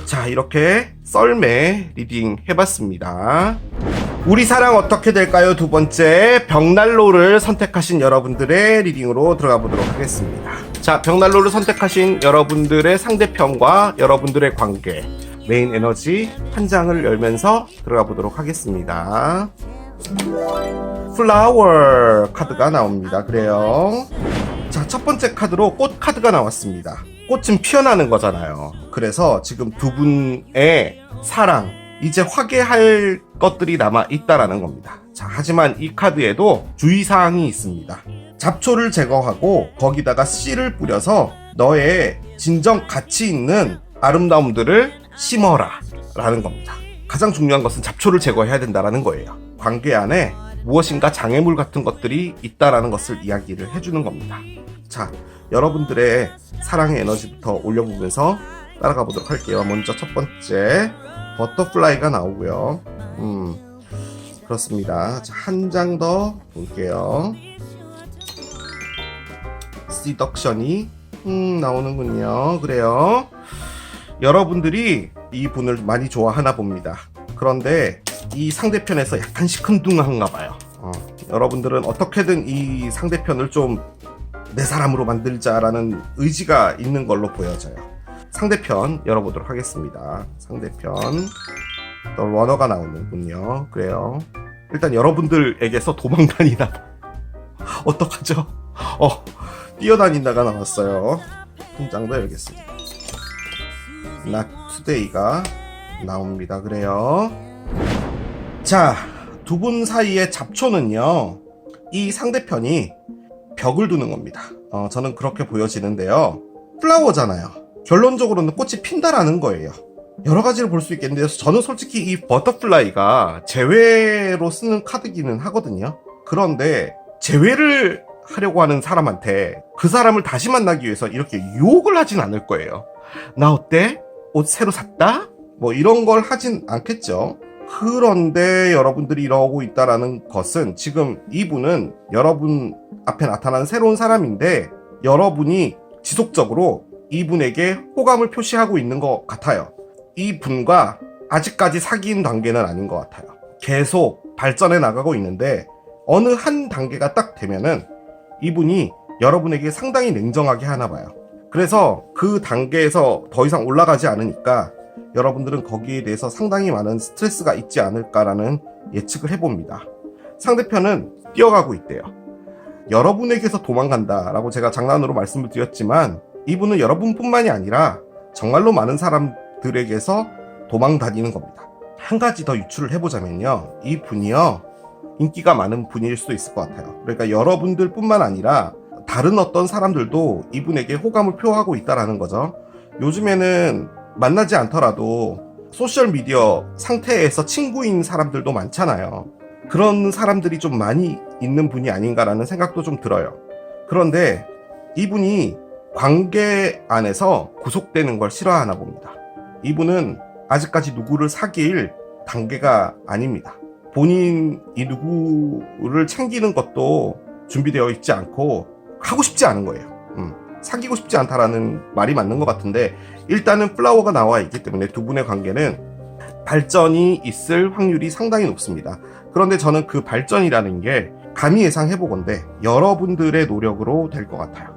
자, 이렇게 썰매 리딩 해봤습니다. 우리 사랑 어떻게 될까요? 두 번째, 벽난로를 선택하신 여러분들의 리딩으로 들어가 보도록 하겠습니다. 자, 벽난로를 선택하신 여러분들의 상대편과 여러분들의 관계, 메인 에너지 한 장을 열면서 들어가 보도록 하겠습니다. 플라워 카드가 나옵니다. 그래요. 자, 첫 번째 카드로 꽃 카드가 나왔습니다. 꽃은 피어나는 거잖아요. 그래서 지금 두 분의 사랑, 이제 화해할 것들이 남아 있다라는 겁니다. 자, 하지만 이 카드에도 주의사항이 있습니다. 잡초를 제거하고 거기다가 씨를 뿌려서 너의 진정 가치 있는 아름다움들을 심어라 라는 겁니다. 가장 중요한 것은 잡초를 제거해야 된다라는 거예요. 관계 안에 무엇인가 장애물 같은 것들이 있다라는 것을 이야기를 해주는 겁니다. 자, 여러분들의 사랑의 에너지부터 올려보면서 따라가 보도록 할게요. 먼저 첫 번째 버터플라이가 나오고요. 그렇습니다. 자, 한 장 더 볼게요. 시덕션이 나오는군요. 그래요. 여러분들이 이 분을 많이 좋아하나 봅니다. 그런데 이 상대편에서 약간 시큰둥한가 봐요. 여러분들은 어떻게든 이 상대편을 좀 내 사람으로 만들자라는 의지가 있는 걸로 보여져요. 상대편 열어보도록 하겠습니다. 상대편 또 러너가 나오는군요. 그래요. 일단 여러분들에게서 도망다니나 어떡하죠? 뛰어다닌다가 나왔어요. 한 장 더 열겠습니다. Not Today가 나옵니다. 그래요. 자, 두 분 사이의 잡초는요, 이 상대편이 벽을 두는 겁니다. 저는 그렇게 보여지는데요. 플라워잖아요. 결론적으로는 꽃이 핀다라는 거예요. 여러 가지를 볼 수 있겠는데요. 저는 솔직히 이 버터플라이가 제외로 쓰는 카드기는 하거든요. 그런데 제외를 하려고 하는 사람한테 그 사람을 다시 만나기 위해서 이렇게 유혹을 하진 않을 거예요. 나 어때? 옷 새로 샀다? 뭐 이런 걸 하진 않겠죠. 그런데 여러분들이 이러고 있다라는 것은 지금 이분은 여러분 앞에 나타난 새로운 사람인데 여러분이 지속적으로 이분에게 호감을 표시하고 있는 것 같아요. 이분과 아직까지 사귄 단계는 아닌 것 같아요. 계속 발전해 나가고 있는데 어느 한 단계가 딱 되면은 이분이 여러분에게 상당히 냉정하게 하나 봐요. 그래서 그 단계에서 더 이상 올라가지 않으니까 여러분들은 거기에 대해서 상당히 많은 스트레스가 있지 않을까라는 예측을 해봅니다. 상대편은 뛰어가고 있대요. 여러분에게서 도망간다라고 제가 장난으로 말씀을 드렸지만 이분은 여러분뿐만이 아니라 정말로 많은 사람들에게서 도망 다니는 겁니다. 한 가지 더 유추를 해보자면요. 이 분이요, 인기가 많은 분일 수도 있을 것 같아요. 그러니까 여러분들 뿐만 아니라 다른 어떤 사람들도 이분에게 호감을 표하고 있다라는 거죠. 요즘에는 만나지 않더라도 소셜미디어 상태에서 친구인 사람들도 많잖아요. 그런 사람들이 좀 많이 있는 분이 아닌가라는 생각도 좀 들어요. 그런데 이분이 관계 안에서 구속되는 걸 싫어하나 봅니다. 이분은 아직까지 누구를 사귈 단계가 아닙니다. 본인이 누구를 챙기는 것도 준비되어 있지 않고 하고 싶지 않은 거예요. 사귀고 싶지 않다라는 말이 맞는 것 같은데 일단은 플라워가 나와 있기 때문에 두 분의 관계는 발전이 있을 확률이 상당히 높습니다. 그런데 저는 그 발전이라는 게 감히 예상해보건대 여러분들의 노력으로 될 것 같아요.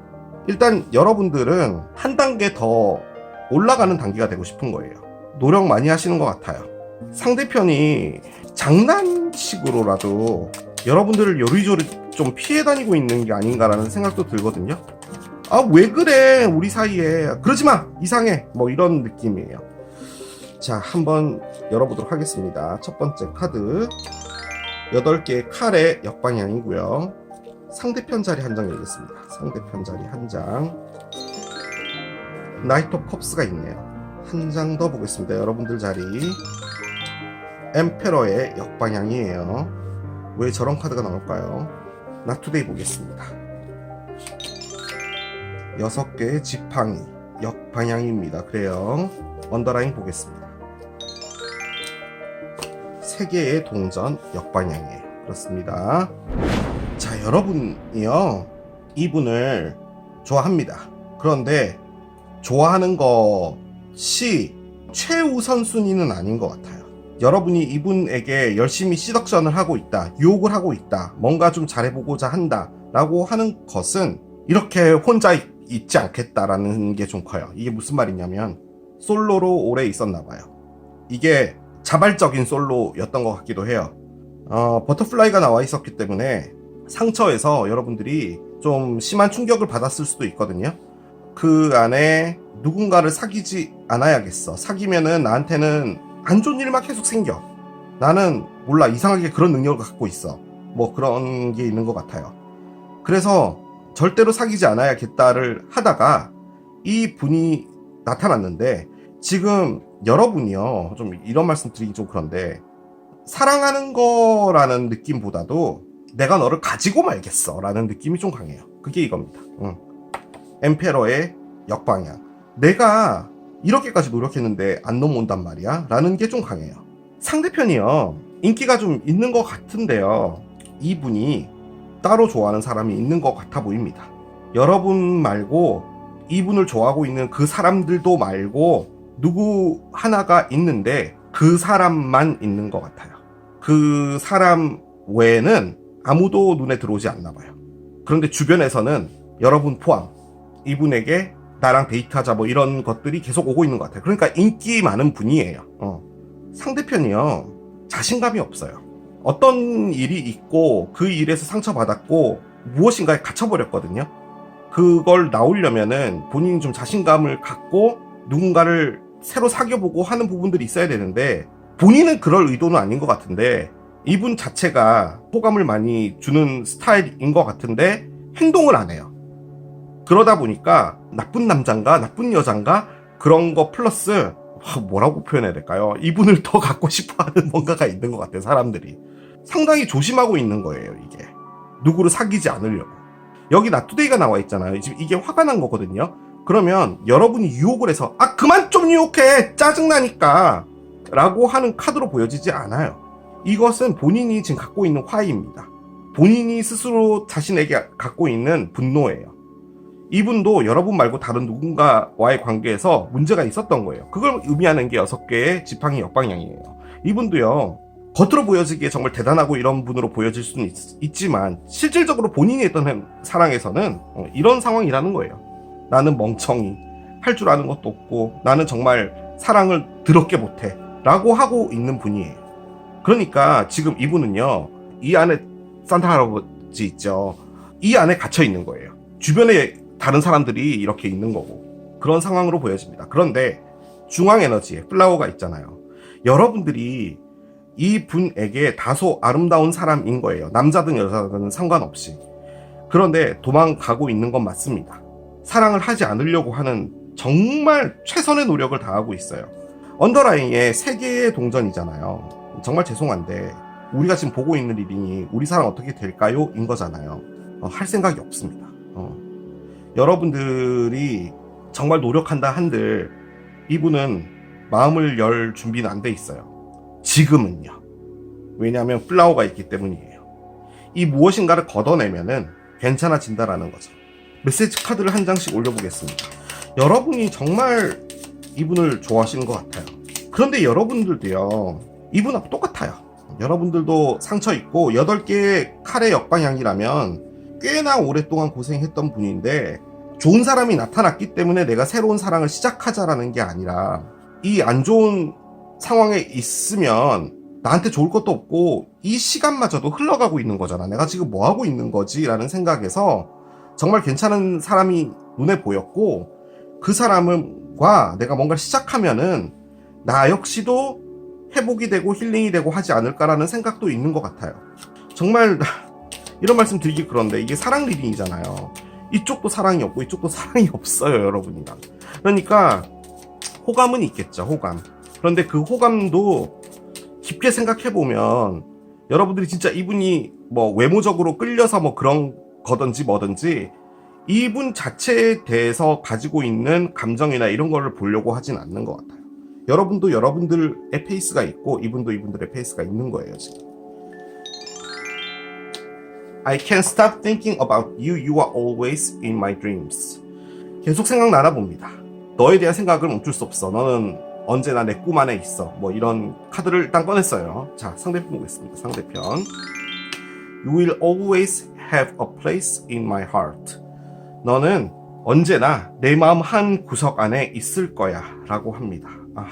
일단 여러분들은 한 단계 더 올라가는 단계가 되고 싶은 거예요. 노력 많이 하시는 것 같아요. 상대편이 장난식으로라도 여러분들을 요리조리 좀 피해 다니고 있는 게 아닌가라는 생각도 들거든요. 아, 왜 그래 우리 사이에, 그러지마, 이상해, 뭐 이런 느낌이에요. 자, 한번 열어보도록 하겠습니다. 첫 번째 카드 8개의 칼의 역방향이고요. 상대편 자리 한 장 열겠습니다. 상대편 자리 한 장. 나이트 오브 컵스가 있네요. 한 장 더 보겠습니다. 여러분들 자리 엠페러의 역방향이에요. 왜 저런 카드가 나올까요? 나투데이 보겠습니다. 6개의 지팡이 역방향입니다. 그래요. 언더라인 보겠습니다. 3개의 동전 역방향이에요. 그렇습니다. 자, 여러분이요, 이분을 좋아합니다. 그런데 좋아하는 것이 최우선순위는 아닌 것 같아요. 여러분이 이분에게 열심히 시덕션을 하고 있다, 유혹을 하고 있다, 뭔가 좀 잘해보고자 한다 라고 하는 것은 이렇게 혼자 있지 않겠다라는 게 좀 커요. 이게 무슨 말이냐면 솔로로 오래 있었나 봐요. 이게 자발적인 솔로였던 것 같기도 해요. 버터플라이가 나와 있었기 때문에 상처에서 여러분들이 좀 심한 충격을 받았을 수도 있거든요. 그 안에 누군가를 사귀지 않아야겠어, 사귀면은 나한테는 안 좋은 일만 계속 생겨, 나는 몰라 이상하게 그런 능력을 갖고 있어, 뭐 그런 게 있는 것 같아요. 그래서 절대로 사귀지 않아야겠다를 하다가 이 분이 나타났는데, 지금 여러분이요, 좀 이런 말씀 드리기 좀 그런데 사랑하는 거라는 느낌보다도 내가 너를 가지고 말겠어 라는 느낌이 좀 강해요. 그게 이겁니다. 엠페러의 역방향. 내가 이렇게까지 노력했는데 안 넘어온단 말이야 라는 게 좀 강해요. 상대편이요, 인기가 좀 있는 것 같은데요, 이분이 따로 좋아하는 사람이 있는 것 같아 보입니다. 여러분 말고 이분을 좋아하고 있는 그 사람들도 말고 누구 하나가 있는데 그 사람만 있는 것 같아요. 그 사람 외에는 아무도 눈에 들어오지 않나 봐요. 그런데 주변에서는 여러분 포함 이분에게 나랑 데이트하자 뭐 이런 것들이 계속 오고 있는 것 같아요. 그러니까 인기 많은 분이에요. 상대편이요, 자신감이 없어요. 어떤 일이 있고 그 일에서 상처받았고 무엇인가에 갇혀버렸거든요. 그걸 나오려면은 본인이 좀 자신감을 갖고 누군가를 새로 사귀어보고 하는 부분들이 있어야 되는데, 본인은 그럴 의도는 아닌 것 같은데 이분 자체가 호감을 많이 주는 스타일인 것 같은데 행동을 안 해요. 그러다 보니까 나쁜 남잔가 나쁜 여잔가 그런 거 플러스 뭐라고 표현해야 될까요? 이분을 더 갖고 싶어하는 뭔가가 있는 것 같아요. 사람들이 상당히 조심하고 있는 거예요. 이게 누구를 사귀지 않으려고. 여기 나투데이가 나와 있잖아요. 지금 이게 화가 난 거거든요. 그러면 여러분이 유혹을 해서 그만 좀 유혹해, 짜증나니까 라고 하는 카드로 보여지지 않아요. 이것은 본인이 지금 갖고 있는 화입니다. 본인이 스스로 자신에게 갖고 있는 분노예요. 이분도 여러분 말고 다른 누군가와의 관계에서 문제가 있었던 거예요. 그걸 의미하는 게 6개의 지팡이 역방향이에요. 이분도요, 겉으로 보여지기에 정말 대단하고 이런 분으로 보여질 수는 있지만 실질적으로 본인이 했던 사랑에서는 이런 상황이라는 거예요. 나는 멍청이, 할 줄 아는 것도 없고 나는 정말 사랑을 더럽게 못해 라고 하고 있는 분이에요. 그러니까 지금 이분은요, 이 안에 산타 할아버지 있죠, 이 안에 갇혀 있는 거예요. 주변에 다른 사람들이 이렇게 있는 거고 그런 상황으로 보여집니다. 그런데 중앙 에너지에 플라워가 있잖아요. 여러분들이 이 분에게 다소 아름다운 사람인 거예요. 남자든 여자든 상관없이. 그런데 도망가고 있는 건 맞습니다. 사랑을 하지 않으려고 하는 정말 최선의 노력을 다하고 있어요. 언더라인에 3개의 동전이잖아요. 정말 죄송한데 우리가 지금 보고 있는 리딩이 우리 사랑 어떻게 될까요? 인 거잖아요. 할 생각이 없습니다. 여러분들이 정말 노력한다 한들 이분은 마음을 열 준비는 안 돼 있어요. 지금은요. 왜냐하면 플라워가 있기 때문이에요. 이 무엇인가를 걷어내면은 괜찮아진다라는 거죠. 메시지 카드를 한 장씩 올려보겠습니다. 여러분이 정말 이분을 좋아하시는 것 같아요. 그런데 여러분들도요, 이분하고 똑같아요. 여러분들도 상처 있고 8개의 칼의 역방향이라면 꽤나 오랫동안 고생했던 분인데 좋은 사람이 나타났기 때문에 내가 새로운 사랑을 시작하자라는 게 아니라 이 안 좋은 상황에 있으면 나한테 좋을 것도 없고 이 시간마저도 흘러가고 있는 거잖아. 내가 지금 뭐 하고 있는 거지? 라는 생각에서 정말 괜찮은 사람이 눈에 보였고 그 사람과 내가 뭔가를 시작하면은 나 역시도 회복이 되고 힐링이 되고 하지 않을까라는 생각도 있는 것 같아요. 정말 이런 말씀 드리기 그런데 이게 사랑 리딩이잖아요. 이쪽도 사랑이 없고 이쪽도 사랑이 없어요, 여러분이랑. 그러니까 호감은 있겠죠, 호감. 그런데 그 호감도 깊게 생각해보면 여러분들이 진짜 이분이 뭐 외모적으로 끌려서 뭐 그런 거든지 뭐든지 이분 자체에 대해서 가지고 있는 감정이나 이런 거를 보려고 하진 않는 것 같아요. 여러분도 여러분들의 페이스가 있고 이분도 이분들의 페이스가 있는 거예요, 지금. I can't stop thinking about you. You are always in my dreams. 계속 생각나나 봅니다. 너에 대한 생각을 멈출 수 없어. 너는 언제나 내 꿈 안에 있어. 뭐 이런 카드를 일단 꺼냈어요. 자, 상대편 보겠습니다. 상대편. You will always have a place in my heart. 너는 언제나 내 마음 한 구석 안에 있을 거야 라고 합니다. 아,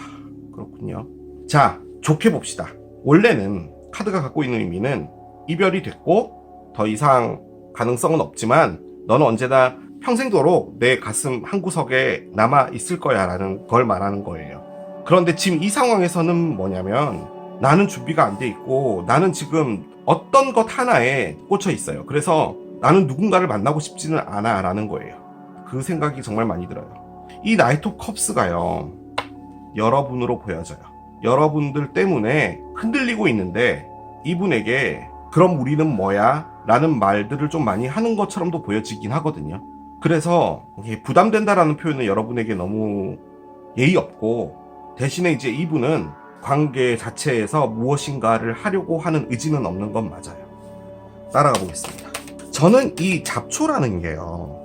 그렇군요. 자, 좋게 봅시다. 원래는 카드가 갖고 있는 의미는 이별이 됐고 더 이상 가능성은 없지만 너는 언제나 평생도록 내 가슴 한 구석에 남아 있을 거야 라는 걸 말하는 거예요. 그런데 지금 이 상황에서는 뭐냐면 나는 준비가 안 돼 있고 나는 지금 어떤 것 하나에 꽂혀 있어요. 그래서 나는 누군가를 만나고 싶지는 않아 라는 거예요. 그 생각이 정말 많이 들어요. 이 나이트 오브 컵스가요, 여러분으로 보여져요. 여러분들 때문에 흔들리고 있는데 이분에게 그럼 우리는 뭐야? 라는 말들을 좀 많이 하는 것처럼도 보여지긴 하거든요. 그래서 이게 부담된다라는 표현은 여러분에게 너무 예의 없고, 대신에 이제 이분은 관계 자체에서 무엇인가를 하려고 하는 의지는 없는 건 맞아요. 따라가 보겠습니다. 저는 이 잡초라는 게요,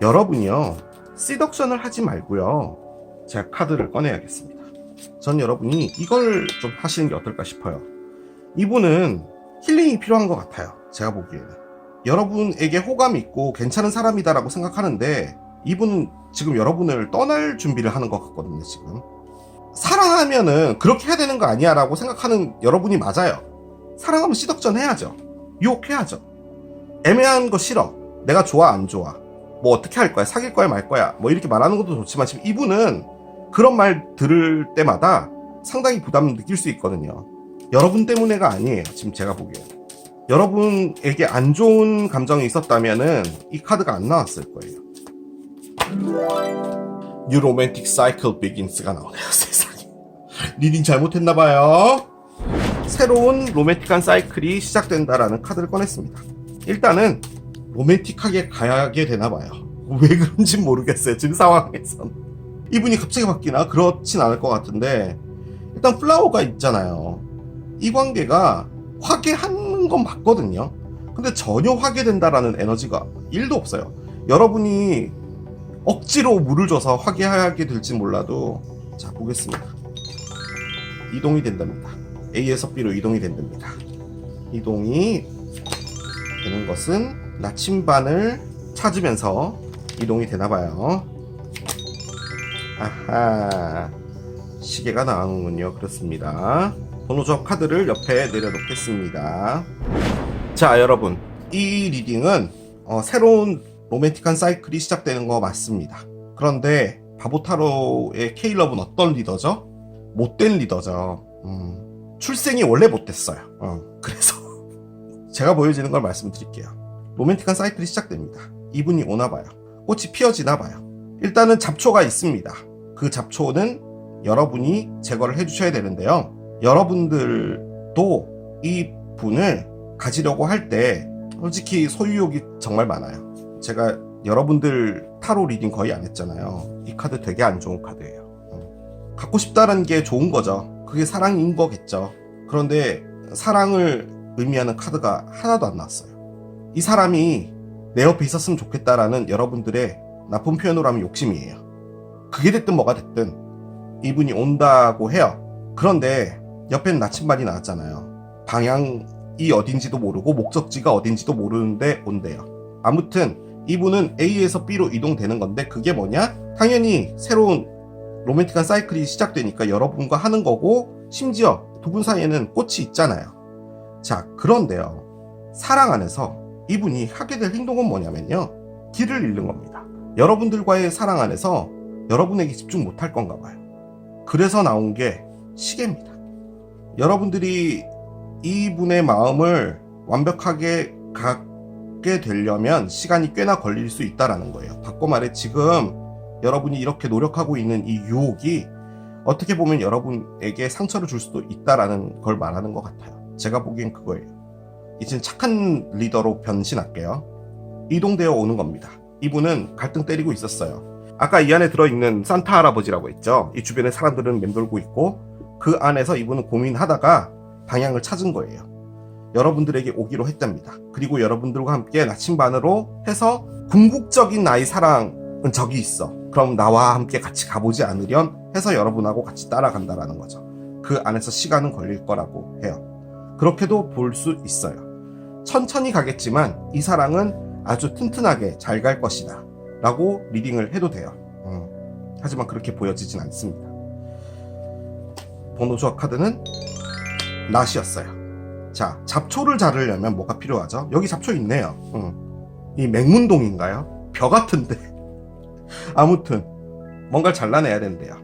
여러분이요 시덕션을 하지 말고요, 제가 카드를 꺼내야겠습니다. 전 여러분이 이걸 좀 하시는 게 어떨까 싶어요. 이분은 힐링이 필요한 것 같아요. 제가 보기에는 여러분에게 호감이 있고 괜찮은 사람이다라고 생각하는데 이분은 지금 여러분을 떠날 준비를 하는 것 같거든요. 지금 사랑하면은 그렇게 해야 되는 거 아니야 라고 생각하는 여러분이 맞아요. 사랑하면 시덕전 해야죠. 유혹해야죠. 애매한 거 싫어, 내가 좋아 안 좋아, 뭐 어떻게 할 거야, 사귈 거야 말 거야, 뭐 이렇게 말하는 것도 좋지만 지금 이분은 그런 말 들을 때마다 상당히 부담 느낄 수 있거든요. 여러분 때문에가 아니에요. 지금 제가 보기에 여러분에게 안 좋은 감정이 있었다면은 이 카드가 안 나왔을 거예요. New Romantic Cycle Begins가 나오네요. 세상에, 리딩 잘못했나봐요. 새로운 로맨틱한 사이클이 시작된다라는 카드를 꺼냈습니다. 일단은 로맨틱하게 가게 되나봐요. 왜 그런지 모르겠어요. 지금 상황에선 이분이 갑자기 바뀌나? 그렇진 않을 것 같은데, 일단 플라워가 있잖아요. 이 관계가 화해하는 건 맞거든요. 근데 전혀 화해된다라는 에너지가 1도 없어요. 여러분이 억지로 물을 줘서 화해하게 될지 몰라도, 자 보겠습니다. 이동이 된답니다. A에서 B로 이동이 된답니다. 이동이 되는 것은 나침반을 찾으면서 이동이 되나봐요. 아하, 시계가 나오는군요. 그렇습니다. 번호 조합 카드를 옆에 내려놓겠습니다. 자, 여러분, 이 리딩은 새로운 로맨틱한 사이클이 시작되는 거 맞습니다. 그런데 바보타로의 K러브는 어떤 리더죠? 못된 리더죠. 출생이 원래 못됐어요. 그래서 제가 보여지는 걸 말씀드릴게요. 로맨틱한 사이클이 시작됩니다. 이분이 오나봐요. 꽃이 피어지나봐요. 일단은 잡초가 있습니다. 그 잡초는 여러분이 제거를 해주셔야 되는데요, 여러분들도 이 분을 가지려고 할 때 솔직히 소유욕이 정말 많아요. 제가 여러분들 타로 리딩 거의 안 했잖아요. 이 카드 되게 안 좋은 카드예요. 갖고 싶다는 게 좋은 거죠. 그게 사랑인 거겠죠. 그런데 사랑을 의미하는 카드가 하나도 안 나왔어요. 이 사람이 내 옆에 있었으면 좋겠다라는 여러분들의 나쁜 표현으로 하면 욕심이에요. 그게 됐든 뭐가 됐든 이분이 온다고 해요. 그런데 옆에는 나침반이 나왔잖아요. 방향이 어딘지도 모르고 목적지가 어딘지도 모르는데 온대요. 아무튼 이분은 A에서 B로 이동되는 건데, 그게 뭐냐? 당연히 새로운 로맨틱한 사이클이 시작되니까 여러분과 하는 거고, 심지어 두 분 사이에는 꽃이 있잖아요. 자, 그런데요, 사랑 안에서 이분이 하게 될 행동은 뭐냐면요, 길을 잃는 겁니다. 여러분들과의 사랑 안에서 여러분에게 집중 못할 건가 봐요. 그래서 나온 게 시계입니다. 여러분들이 이분의 마음을 완벽하게 갖게 되려면 시간이 꽤나 걸릴 수 있다라는 거예요. 바꿔 말해 지금 여러분이 이렇게 노력하고 있는 이 유혹이 어떻게 보면 여러분에게 상처를 줄 수도 있다라는 걸 말하는 것 같아요. 제가 보기엔 그거예요. 이젠 착한 리더로 변신할게요. 이동되어 오는 겁니다. 이분은 갈등 때리고 있었어요. 아까 이 안에 들어있는 산타 할아버지라고 했죠. 이 주변에 사람들은 맴돌고 있고 그 안에서 이분은 고민하다가 방향을 찾은 거예요. 여러분들에게 오기로 했답니다. 그리고 여러분들과 함께 나침반으로 해서 궁극적인 나의 사랑은 저기 있어. 그럼 나와 함께 같이 가보지 않으련 해서 여러분하고 같이 따라간다라는 거죠. 그 안에서 시간은 걸릴 거라고 해요. 그렇게도 볼 수 있어요. 천천히 가겠지만 이 사랑은 아주 튼튼하게 잘 갈 것이다 라고 리딩을 해도 돼요. 하지만 그렇게 보여지진 않습니다. 번호 조합 카드는 낫이었어요. 자, 잡초를 자르려면 뭐가 필요하죠? 여기 잡초 있네요. 이 맹문동인가요? 벼 같은데. 아무튼 뭔가를 잘라내야 된대요.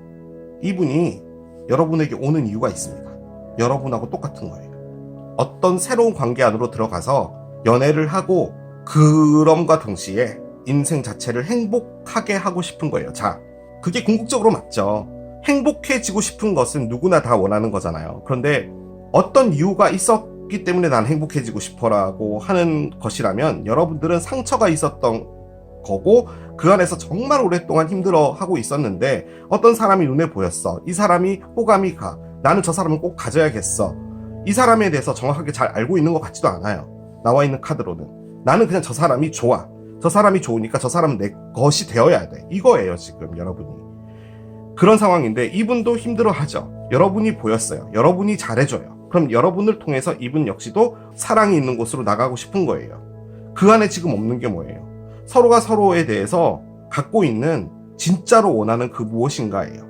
이분이 여러분에게 오는 이유가 있습니다. 여러분하고 똑같은 거예요. 어떤 새로운 관계 안으로 들어가서 연애를 하고 그럼과 동시에 인생 자체를 행복하게 하고 싶은 거예요. 자, 그게 궁극적으로 맞죠. 행복해지고 싶은 것은 누구나 다 원하는 거잖아요. 그런데 어떤 이유가 있었기 때문에 난 행복해지고 싶어라고 하는 것이라면 여러분들은 상처가 있었던 거고 그 안에서 정말 오랫동안 힘들어하고 있었는데 어떤 사람이 눈에 보였어. 이 사람이 호감이 가. 나는 저 사람을 꼭 가져야겠어. 이 사람에 대해서 정확하게 잘 알고 있는 것 같지도 않아요. 나와 있는 카드로는. 나는 그냥 저 사람이 좋아. 저 사람이 좋으니까 저 사람은 내 것이 되어야 돼. 이거예요 지금 여러분이. 그런 상황인데 이분도 힘들어하죠. 여러분이 보였어요. 여러분이 잘해줘요. 그럼 여러분을 통해서 이분 역시도 사랑이 있는 곳으로 나가고 싶은 거예요. 그 안에 지금 없는 게 뭐예요? 서로가 서로에 대해서 갖고 있는 진짜로 원하는 그 무엇인가예요.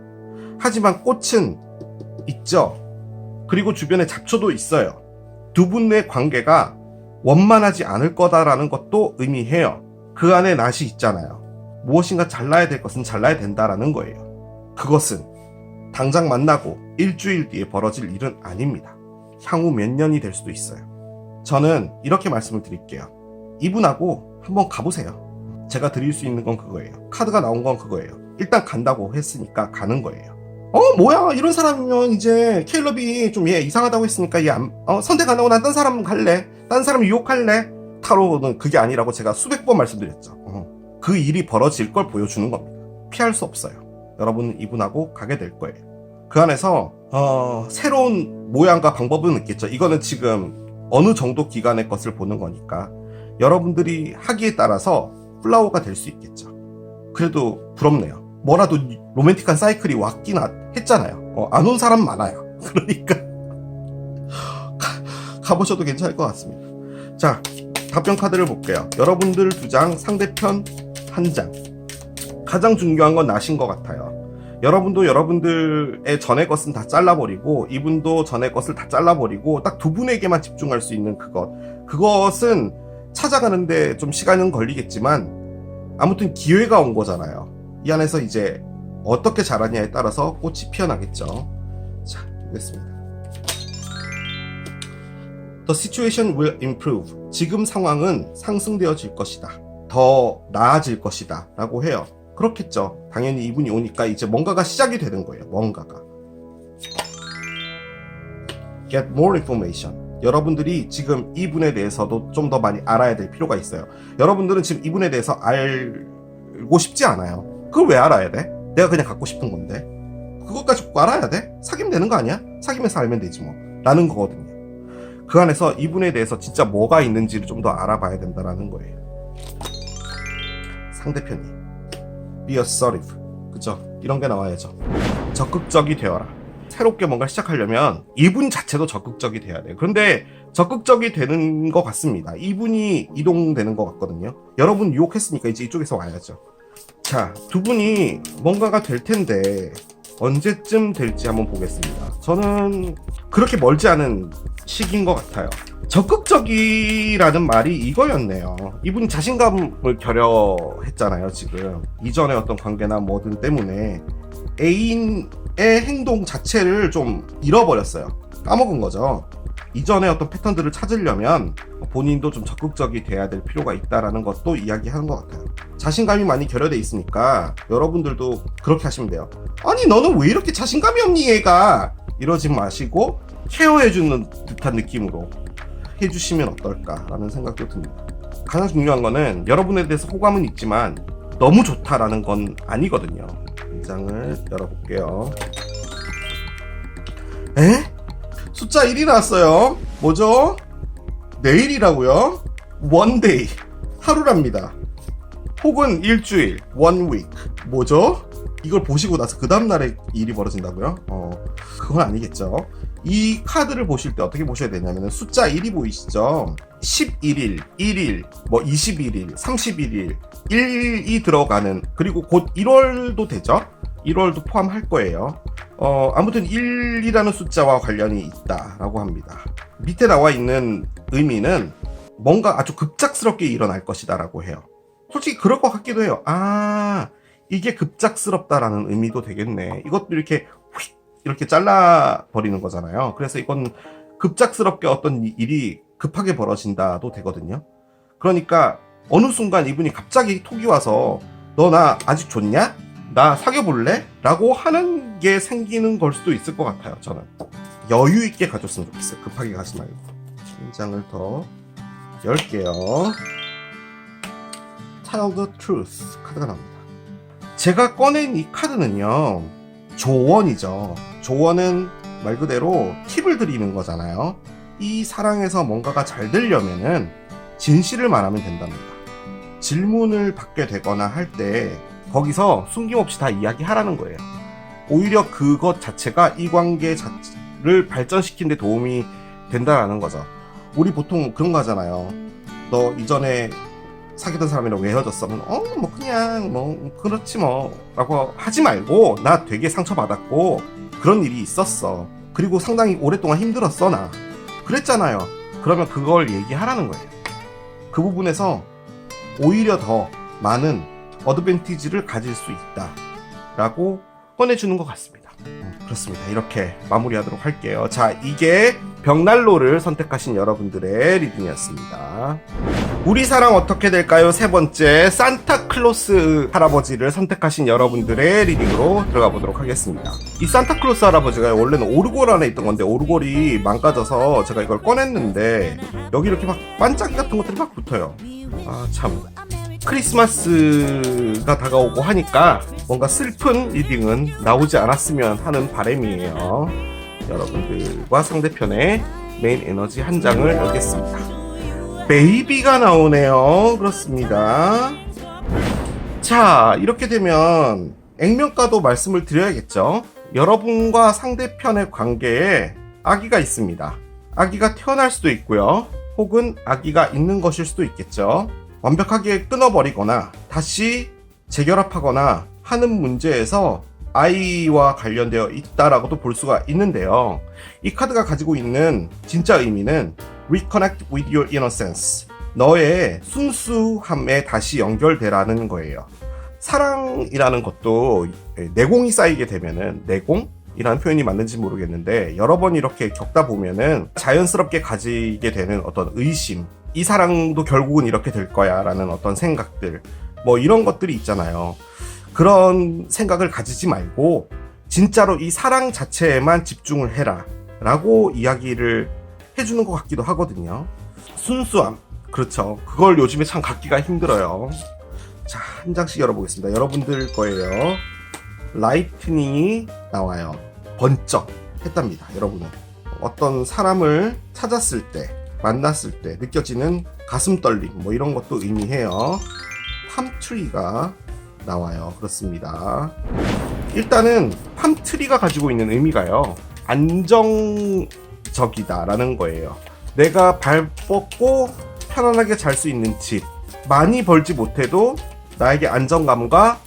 하지만 꽃은 있죠. 그리고 주변에 잡초도 있어요. 두 분의 관계가 원만하지 않을 거다라는 것도 의미해요. 그 안에 낫이 있잖아요. 무엇인가 잘라야 될 것은 잘라야 된다라는 거예요. 그것은 당장 만나고 일주일 뒤에 벌어질 일은 아닙니다. 향후 몇 년이 될 수도 있어요. 저는 이렇게 말씀을 드릴게요. 이분하고 한번 가보세요. 제가 드릴 수 있는 건 그거예요. 카드가 나온 건 그거예요. 일단 간다고 했으니까 가는 거예요. 뭐야 이런 사람이면 이제 케일럽이 좀 이상하다고 했으니까 선택 안 하고 난 딴 사람 갈래. 딴 사람 유혹할래. 타로는 그게 아니라고 제가 수백 번 말씀드렸죠. 그 일이 벌어질 걸 보여주는 겁니다. 피할 수 없어요. 여러분은 이분하고 가게 될 거예요. 그 안에서 새로운 모양과 방법은 있겠죠. 이거는 지금 어느 정도 기간의 것을 보는 거니까 여러분들이 하기에 따라서 플라워가 될 수 있겠죠. 그래도 부럽네요. 뭐라도 로맨틱한 사이클이 왔긴 했잖아요. 안 온 사람 많아요. 그러니까 가보셔도 괜찮을 것 같습니다. 자, 답변 카드를 볼게요. 여러분들 2장, 상대편 1장. 가장 중요한 건 나신 것 같아요. 여러분도 여러분들의 전의 것은 다 잘라버리고 이분도 전의 것을 다 잘라버리고 딱 두 분에게만 집중할 수 있는 그것은 찾아가는데 좀 시간은 걸리겠지만 아무튼 기회가 온 거잖아요. 이 안에서 이제 어떻게 자라냐에 따라서 꽃이 피어나겠죠. 자, 됐습니다. The situation will improve. 지금 상황은 상승되어질 것이다. 더 나아질 것이다. 라고 해요. 그렇겠죠. 당연히 이분이 오니까 이제 뭔가가 시작이 되는 거예요. 뭔가가. Get more information. 여러분들이 지금 이분에 대해서도 좀 더 많이 알아야 될 필요가 있어요. 여러분들은 지금 이분에 대해서 알고 싶지 않아요. 그걸 왜 알아야 돼? 내가 그냥 갖고 싶은 건데. 그것까지 꼭 알아야 돼? 사귀면 되는 거 아니야? 사귀면서 알면 되지 뭐. 라는 거거든요. 그 안에서 이분에 대해서 진짜 뭐가 있는지를 좀 더 알아봐야 된다라는 거예요. 상대편이 Be assertive. 그죠? 이런 게 나와야죠. 적극적이 되어라. 새롭게 뭔가 시작하려면 이분 자체도 적극적이 돼야 돼요. 그런데 적극적이 되는 것 같습니다. 이분이 이동되는 것 같거든요. 여러분 유혹했으니까 이제 이쪽에서 와야죠. 자, 두 분이 뭔가가 될 텐데 언제쯤 될지 한번 보겠습니다. 저는 그렇게 멀지 않은 시기인 것 같아요. 적극적이라는 말이 이거였네요. 이분이 자신감을 결여했잖아요. 지금 이전의 어떤 관계나 뭐든 때문에 애인 행동 자체를 좀 잃어버렸어요. 까먹은 거죠. 이전의 어떤 패턴들을 찾으려면 본인도 좀 적극적이 돼야 될 필요가 있다라는 것도 이야기하는 것 같아요. 자신감이 많이 결여돼 있으니까 여러분들도 그렇게 하시면 돼요. 아니 너는 왜 이렇게 자신감이 없니 얘가, 이러지 마시고 케어해주는 듯한 느낌으로 해주시면 어떨까라는 생각도 듭니다. 가장 중요한 거는 여러분에 대해서 호감은 있지만 너무 좋다라는 건 아니거든요. 이 장을 열어볼게요. 에? 숫자 1이 나왔어요. 뭐죠? 내일이라고요? One day, 하루랍니다. 혹은 일주일, one week. 뭐죠? 이걸 보시고 나서 그 다음날에 일이 벌어진다고요? 그건 아니겠죠. 이 카드를 보실 때 어떻게 보셔야 되냐면 숫자 1이 보이시죠? 11일, 1일, 뭐 21일, 31일, 1이 들어가는, 그리고 곧 1월도 되죠? 1월도 포함할 거예요. 아무튼 1이라는 숫자와 관련이 있다라고 합니다. 밑에 나와 있는 의미는 뭔가 아주 급작스럽게 일어날 것이다 라고 해요. 솔직히 그럴 것 같기도 해요. 아, 이게 급작스럽다라는 의미도 되겠네. 이것도 이렇게 휙 이렇게 잘라버리는 거잖아요. 그래서 이건 급작스럽게 어떤 일이 급하게 벌어진다도 되거든요. 그러니까 어느 순간 이분이 갑자기 톡이 와서 너 나 아직 좋냐? 나 사귀어볼래? 라고 하는 게 생기는 걸 수도 있을 것 같아요. 저는 여유 있게 가졌으면 좋겠어요. 급하게 가지 말고. 한 장을 더 열게요. Tell the truth 카드가 나옵니다. 제가 꺼낸 이 카드는요, 조언이죠. 조언은 말 그대로 팁을 드리는 거잖아요. 이 사랑에서 뭔가가 잘 되려면은 진실을 말하면 된답니다. 질문을 받게 되거나 할 때 거기서 숨김없이 다 이야기하라는 거예요. 오히려 그것 자체가 이 관계 자체를 발전시키는 데 도움이 된다라는 거죠. 우리 보통 그런 거 하잖아요. 너 이전에 사귀던 사람이랑 왜 헤어졌어? 뭐 그냥 뭐 그렇지 뭐 라고 하지 말고, 나 되게 상처받았고 그런 일이 있었어. 그리고 상당히 오랫동안 힘들었어 나. 그랬잖아요. 그러면 그걸 얘기하라는 거예요. 그 부분에서 오히려 더 많은 어드밴티지를 가질 수 있다 라고 꺼내주는 것 같습니다. 그렇습니다. 이렇게 마무리하도록 할게요. 자, 이게 벽난로를 선택하신 여러분들의 리딩이었습니다. 우리 사랑 어떻게 될까요? 세 번째, 산타클로스 할아버지를 선택하신 여러분들의 리딩으로 들어가 보도록 하겠습니다. 이 산타클로스 할아버지가 원래는 오르골 안에 있던 건데 오르골이 망가져서 제가 이걸 꺼냈는데 여기 이렇게 막 반짝이 같은 것들이 막 붙어요. 아, 참. 크리스마스가 다가오고 하니까 뭔가 슬픈 리딩은 나오지 않았으면 하는 바람이에요. 여러분들과 상대편의 메인 에너지 한 장을 열겠습니다. 베이비가 나오네요. 그렇습니다. 자, 이렇게 되면 액면가도 말씀을 드려야겠죠. 여러분과 상대편의 관계에 아기가 있습니다. 아기가 태어날 수도 있고요. 혹은 아기가 있는 것일 수도 있겠죠. 완벽하게 끊어버리거나 다시 재결합하거나 하는 문제에서 아이와 관련되어 있다라고도 볼 수가 있는데요. 이 카드가 가지고 있는 진짜 의미는 Reconnect with your innocence. 너의 순수함에 다시 연결되라는 거예요. 사랑이라는 것도 내공이 쌓이게 되면은, 내공이라는 표현이 맞는지 모르겠는데 여러 번 이렇게 겪다 보면은 자연스럽게 가지게 되는 어떤 의심, 이 사랑도 결국은 이렇게 될 거야 라는 어떤 생각들, 뭐 이런 것들이 있잖아요. 그런 생각을 가지지 말고 진짜로 이 사랑 자체에만 집중을 해라 라고 이야기를 해주는 것 같기도 하거든요. 순수함, 그렇죠. 그걸 요즘에 참 갖기가 힘들어요. 자, 한 장씩 열어보겠습니다. 여러분들 거예요. 라이트닝이 나와요. 번쩍 했답니다. 여러분은 어떤 사람을 찾았을 때, 만났을 때 느껴지는 가슴 떨림, 뭐 이런 것도 의미해요. 팜트리가 나와요. 그렇습니다. 일단은 팜트리가 가지고 있는 의미가요, 안정적이다라는 거예요. 내가 발 뻗고 편안하게 잘 수 있는 집, 많이 벌지 못해도 나에게 안정감과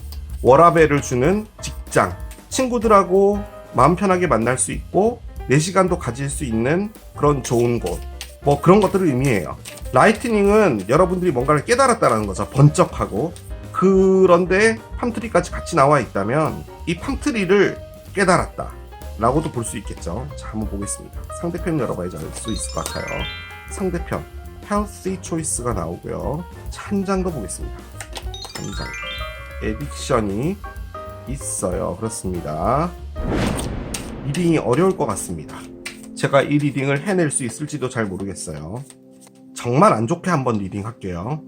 워라밸을 주는 직장, 친구들하고 마음 편하게 만날 수 있고 내 시간도 가질 수 있는 그런 좋은 곳, 뭐 그런 것들을 의미해요. 라이트닝은 여러분들이 뭔가를 깨달았다는 거죠. 번쩍하고. 그런데 팜트리까지 같이 나와 있다면 이 팜트리를 깨달았다 라고도 볼 수 있겠죠. 자, 한번 보겠습니다. 상대편 열어봐야지 알 수 있을 것 같아요. 상대편 healthy choice가 나오고요. 자, 한 장 더 보겠습니다. 한 장. 에딕션이 있어요. 그렇습니다. 리딩이 어려울 것 같습니다. 제가 이 리딩을 해낼 수 있을지도 잘 모르겠어요. 정말 안 좋게 한번 리딩 할게요.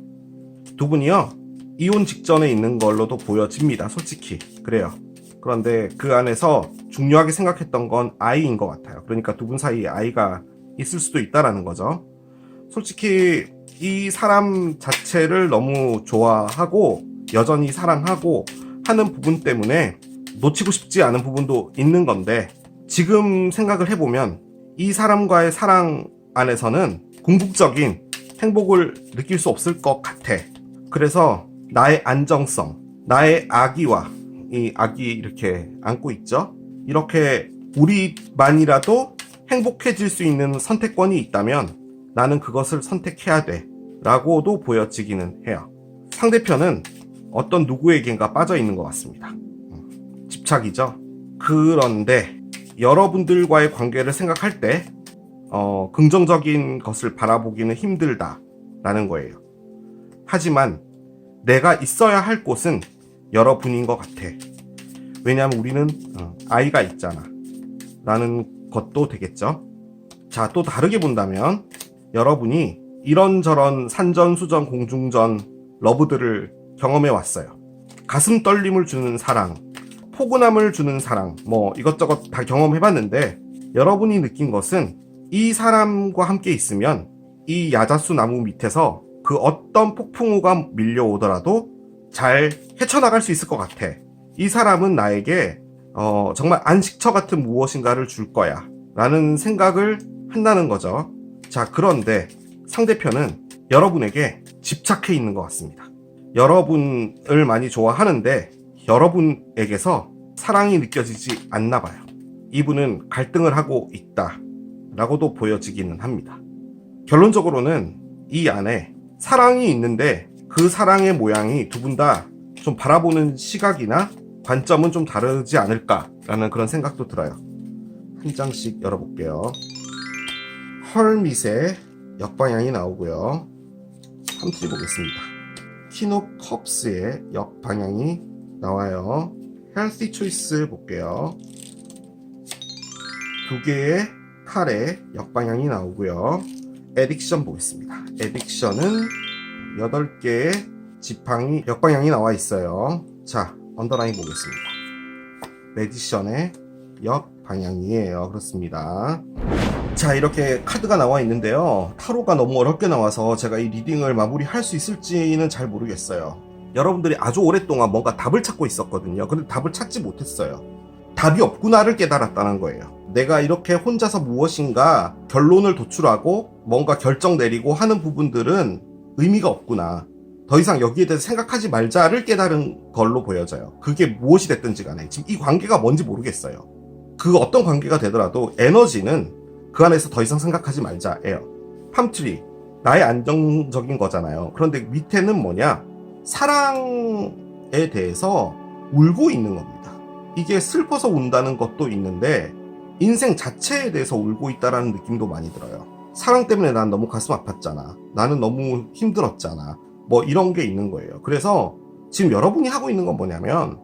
두 분이요, 이혼 직전에 있는 걸로도 보여집니다. 솔직히 그래요. 그런데 그 안에서 중요하게 생각했던 건 아이인 것 같아요. 그러니까 두 분 사이에 아이가 있을 수도 있다라는 거죠. 솔직히 이 사람 자체를 너무 좋아하고 여전히 사랑하고 하는 부분 때문에 놓치고 싶지 않은 부분도 있는 건데, 지금 생각을 해보면 이 사람과의 사랑 안에서는 궁극적인 행복을 느낄 수 없을 것 같아. 그래서 나의 안정성, 나의 아기와, 이 아기 이렇게 안고 있죠? 이렇게 우리만이라도 행복해질 수 있는 선택권이 있다면 나는 그것을 선택해야 돼 라고도 보여지기는 해요. 상대편은 어떤 누구에겐가 빠져 있는 것 같습니다. 집착이죠. 그런데 여러분들과의 관계를 생각할 때 긍정적인 것을 바라보기는 힘들다라는 거예요. 하지만 내가 있어야 할 곳은 여러분인 것 같아. 왜냐하면 우리는 아이가 있잖아 라는 것도 되겠죠. 자, 또 다르게 본다면 여러분이 이런저런 산전수전 공중전 러브들을 경험해 왔어요. 가슴 떨림을 주는 사랑, 포근함을 주는 사랑, 뭐 이것저것 다 경험해봤는데, 여러분이 느낀 것은 이 사람과 함께 있으면 이 야자수 나무 밑에서 그 어떤 폭풍우가 밀려오더라도 잘 헤쳐나갈 수 있을 것 같아. 이 사람은 나에게 정말 안식처 같은 무엇인가를 줄 거야 라는 생각을 한다는 거죠. 자, 그런데 상대편은 여러분에게 집착해 있는 것 같습니다. 여러분을 많이 좋아하는데 여러분에게서 사랑이 느껴지지 않나 봐요. 이분은 갈등을 하고 있다 라고도 보여지기는 합니다. 결론적으로는 이 안에 사랑이 있는데 그 사랑의 모양이 두 분 다 좀 바라보는 시각이나 관점은 좀 다르지 않을까라는 그런 생각도 들어요. 한 장씩 열어볼게요. 헐밋의 역방향이 나오고요. 3트리 보겠습니다. 키노컵스의 역방향이 나와요. 헬시 초이스 볼게요. 두 개의 칼의 역방향이 나오고요. 에딕션 보겠습니다. 에딕션은 8개의 지팡이 역방향이 나와 있어요. 자, 언더라인 보겠습니다. 매지션의 역방향이에요. 그렇습니다. 자, 이렇게 카드가 나와 있는데요. 타로가 너무 어렵게 나와서 제가 이 리딩을 마무리할 수 있을지는 잘 모르겠어요. 여러분들이 아주 오랫동안 뭔가 답을 찾고 있었거든요. 근데 답을 찾지 못했어요. 답이 없구나를 깨달았다는 거예요. 내가 이렇게 혼자서 무엇인가 결론을 도출하고 뭔가 결정 내리고 하는 부분들은 의미가 없구나. 더 이상 여기에 대해서 생각하지 말자를 깨달은 걸로 보여져요. 그게 무엇이 됐든지 간에 지금 이 관계가 뭔지 모르겠어요. 그 어떤 관계가 되더라도 에너지는 그 안에서 더 이상 생각하지 말자예요. 팜트리, 나의 안정적인 거잖아요. 그런데 밑에는 뭐냐? 사랑에 대해서 울고 있는 겁니다. 이게 슬퍼서 운다는 것도 있는데 인생 자체에 대해서 울고 있다라는 느낌도 많이 들어요. 사랑 때문에 난 너무 가슴 아팠잖아. 나는 너무 힘들었잖아. 뭐 이런 게 있는 거예요. 그래서 지금 여러분이 하고 있는 건 뭐냐면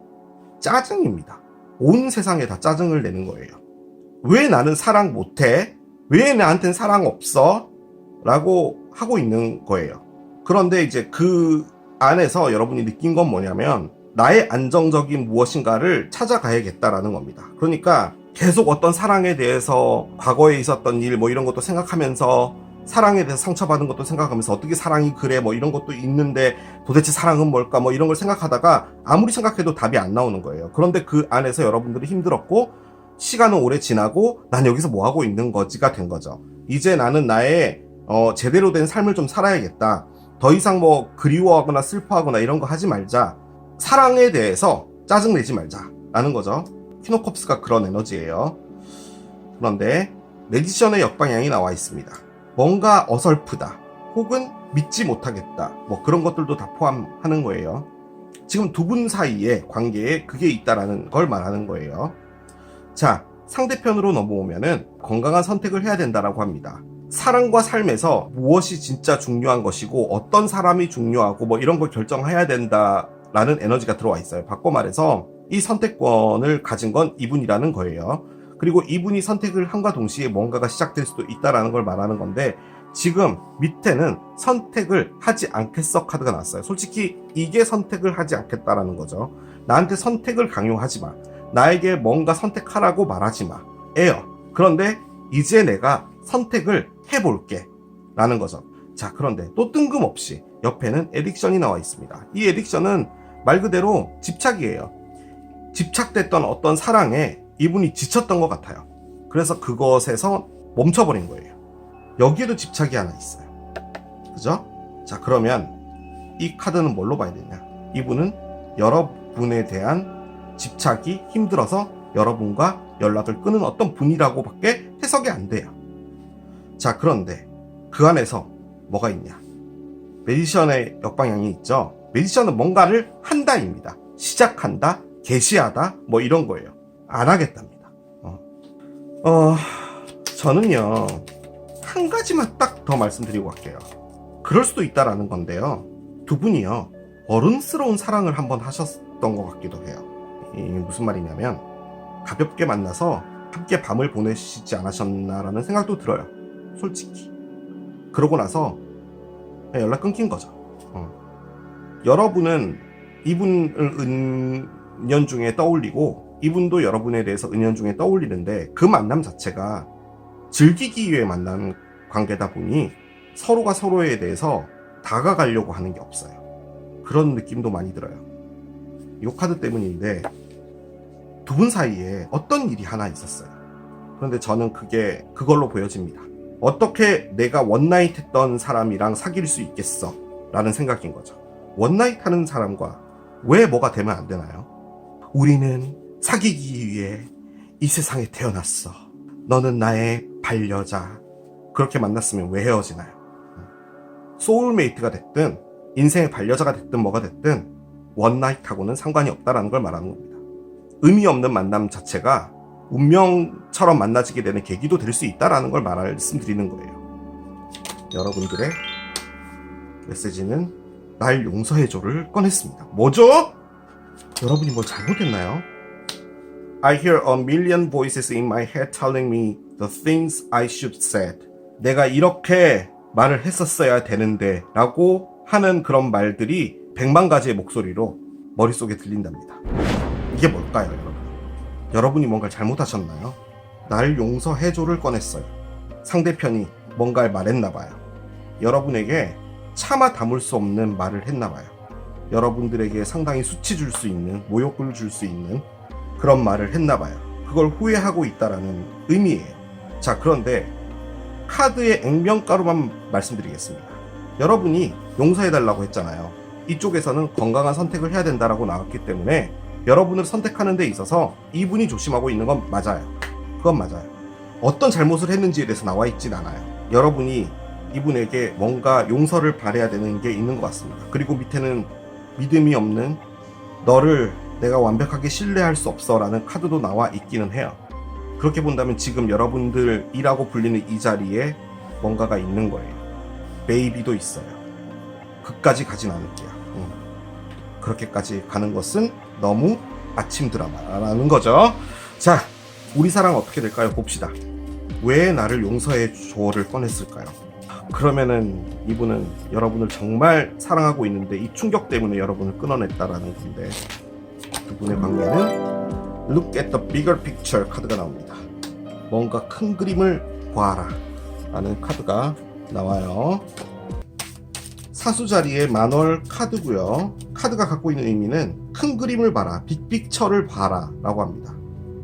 짜증입니다. 온 세상에 다 짜증을 내는 거예요. 왜 나는 사랑 못해? 왜 나한텐 사랑 없어? 라고 하고 있는 거예요. 그런데 이제 그 안에서 여러분이 느낀 건 뭐냐면 나의 안정적인 무엇인가를 찾아가야겠다라는 겁니다. 그러니까 계속 어떤 사랑에 대해서 과거에 있었던 일 뭐 이런 것도 생각하면서 사랑에 대해서 상처받은 것도 생각하면서 어떻게 사랑이 그래 뭐 이런 것도 있는데 도대체 사랑은 뭘까 뭐 이런 걸 생각하다가 아무리 생각해도 답이 안 나오는 거예요. 그런데 그 안에서 여러분들이 힘들었고 시간은 오래 지나고 난 여기서 뭐 하고 있는 거지가 된 거죠. 이제 나는 나의 제대로 된 삶을 좀 살아야겠다. 더 이상 뭐 그리워하거나 슬퍼하거나 이런 거 하지 말자. 사랑에 대해서 짜증내지 말자라는 거죠. 키노컵스가 그런 에너지예요. 그런데 매지션의 역방향이 나와 있습니다. 뭔가 어설프다 혹은 믿지 못하겠다 뭐 그런 것들도 다 포함하는 거예요. 지금 두 분 사이의 관계에 그게 있다라는 걸 말하는 거예요. 자, 상대편으로 넘어오면은 건강한 선택을 해야 된다라고 합니다. 사랑과 삶에서 무엇이 진짜 중요한 것이고 어떤 사람이 중요하고 뭐 이런 걸 결정해야 된다라는 에너지가 들어와 있어요. 바꿔 말해서 이 선택권을 가진 건 이분이라는 거예요. 그리고 이분이 선택을 함과 동시에 뭔가가 시작될 수도 있다라는 걸 말하는 건데, 지금 밑에는 선택을 하지 않겠어 카드가 났어요. 솔직히 이게 선택을 하지 않겠다라는 거죠. 나한테 선택을 강요하지 마. 나에게 뭔가 선택하라고 말하지 마. 에요. 그런데 이제 내가 선택을 해볼게 라는 거죠. 자, 그런데 또 뜬금없이 옆에는 에딕션이 나와 있습니다. 이 에딕션은 말 그대로 집착이에요. 집착됐던 어떤 사랑에 이분이 지쳤던 것 같아요. 그래서 그것에서 멈춰버린 거예요. 여기에도 집착이 하나 있어요. 그죠? 자, 그러면 이 카드는 뭘로 봐야 되냐? 이분은 여러분에 대한 집착이 힘들어서 여러분과 연락을 끊은 어떤 분이라고 밖에 해석이 안 돼요. 자, 그런데 그 안에서 뭐가 있냐? 매지션의 역방향이 있죠. 매지션은 뭔가를 한다입니다. 시작한다, 개시하다, 뭐 이런 거예요. 안 하겠답니다. 저는요, 한 가지만 딱 더 말씀드리고 갈게요. 그럴 수도 있다라는 건데요. 두 분이요, 어른스러운 사랑을 한번 하셨던 것 같기도 해요. 이게 무슨 말이냐면, 가볍게 만나서 함께 밤을 보내시지 않으셨나라는 생각도 들어요. 솔직히. 그러고 나서 연락 끊긴 거죠. 여러분은 이분을 은연중에 떠올리고 이분도 여러분에 대해서 은연중에 떠올리는데, 그 만남 자체가 즐기기 위해 만난 관계다 보니 서로가 서로에 대해서 다가가려고 하는 게 없어요. 그런 느낌도 많이 들어요. 이 카드 때문인데 두 분 사이에 어떤 일이 하나 있었어요. 그런데 저는 그게 그걸로 보여집니다. 어떻게 내가 원나잇 했던 사람이랑 사귈 수 있겠어? 라는 생각인 거죠. 원나잇 하는 사람과 왜 뭐가 되면 안 되나요? 우리는 사귀기 위해 이 세상에 태어났어. 너는 나의 반려자. 그렇게 만났으면 왜 헤어지나요? 소울메이트가 됐든 인생의 반려자가 됐든 뭐가 됐든 원나잇하고는 상관이 없다라는 걸 말하는 겁니다. 의미 없는 만남 자체가 운명처럼 만나지게 되는 계기도 될 수 있다라는 걸 말씀드리는 거예요. 여러분들의 메시지는 날 용서해줘를 꺼냈습니다. 뭐죠? 여러분이 뭘 잘못했나요? I hear a million voices in my head telling me the things I should said. 내가 이렇게 말을 했었어야 되는데 라고 하는 그런 말들이 100만 가지의 목소리로 머릿속에 들린답니다. 이게 뭘까요, 여러분? 여러분이 뭔가를 잘못하셨나요? 날 용서해줘를 꺼냈어요. 상대편이 뭔가를 말했나봐요. 여러분에게 차마 담을 수 없는 말을 했나봐요. 여러분들에게 상당히 수치 줄 수 있는, 모욕을 줄 수 있는 그런 말을 했나봐요. 그걸 후회하고 있다라는 의미예요. 자, 그런데 카드의 액면가로만 말씀드리겠습니다. 여러분이 용서해달라고 했잖아요. 이쪽에서는 건강한 선택을 해야 된다라고 나왔기 때문에 여러분을 선택하는 데 있어서 이분이 조심하고 있는 건 맞아요. 그건 맞아요. 어떤 잘못을 했는지에 대해서 나와 있진 않아요. 여러분이 이분에게 뭔가 용서를 바라야 되는 게 있는 것 같습니다. 그리고 밑에는 믿음이 없는, 너를 내가 완벽하게 신뢰할 수 없어 라는 카드도 나와 있기는 해요. 그렇게 본다면 지금 여러분들이라고 불리는 이 자리에 뭔가가 있는 거예요. 베이비도 있어요. 그까지 가진 않을게요. 그렇게까지 가는 것은 너무 아침 드라마라는 거죠. 자, 우리 사랑 어떻게 될까요? 봅시다. 왜 나를 용서해 줘를 꺼냈을까요? 그러면은 이분은 여러분을 정말 사랑하고 있는데 이 충격 때문에 여러분을 끊어냈다라는 건데, 두 분의 관계는 Look at the bigger picture 카드가 나옵니다. 뭔가 큰 그림을 보아라 라는 카드가 나와요. 사수 자리의 만월 카드고요. 카드가 갖고 있는 의미는 큰 그림을 봐라, 빅픽처를 봐라 라고 합니다.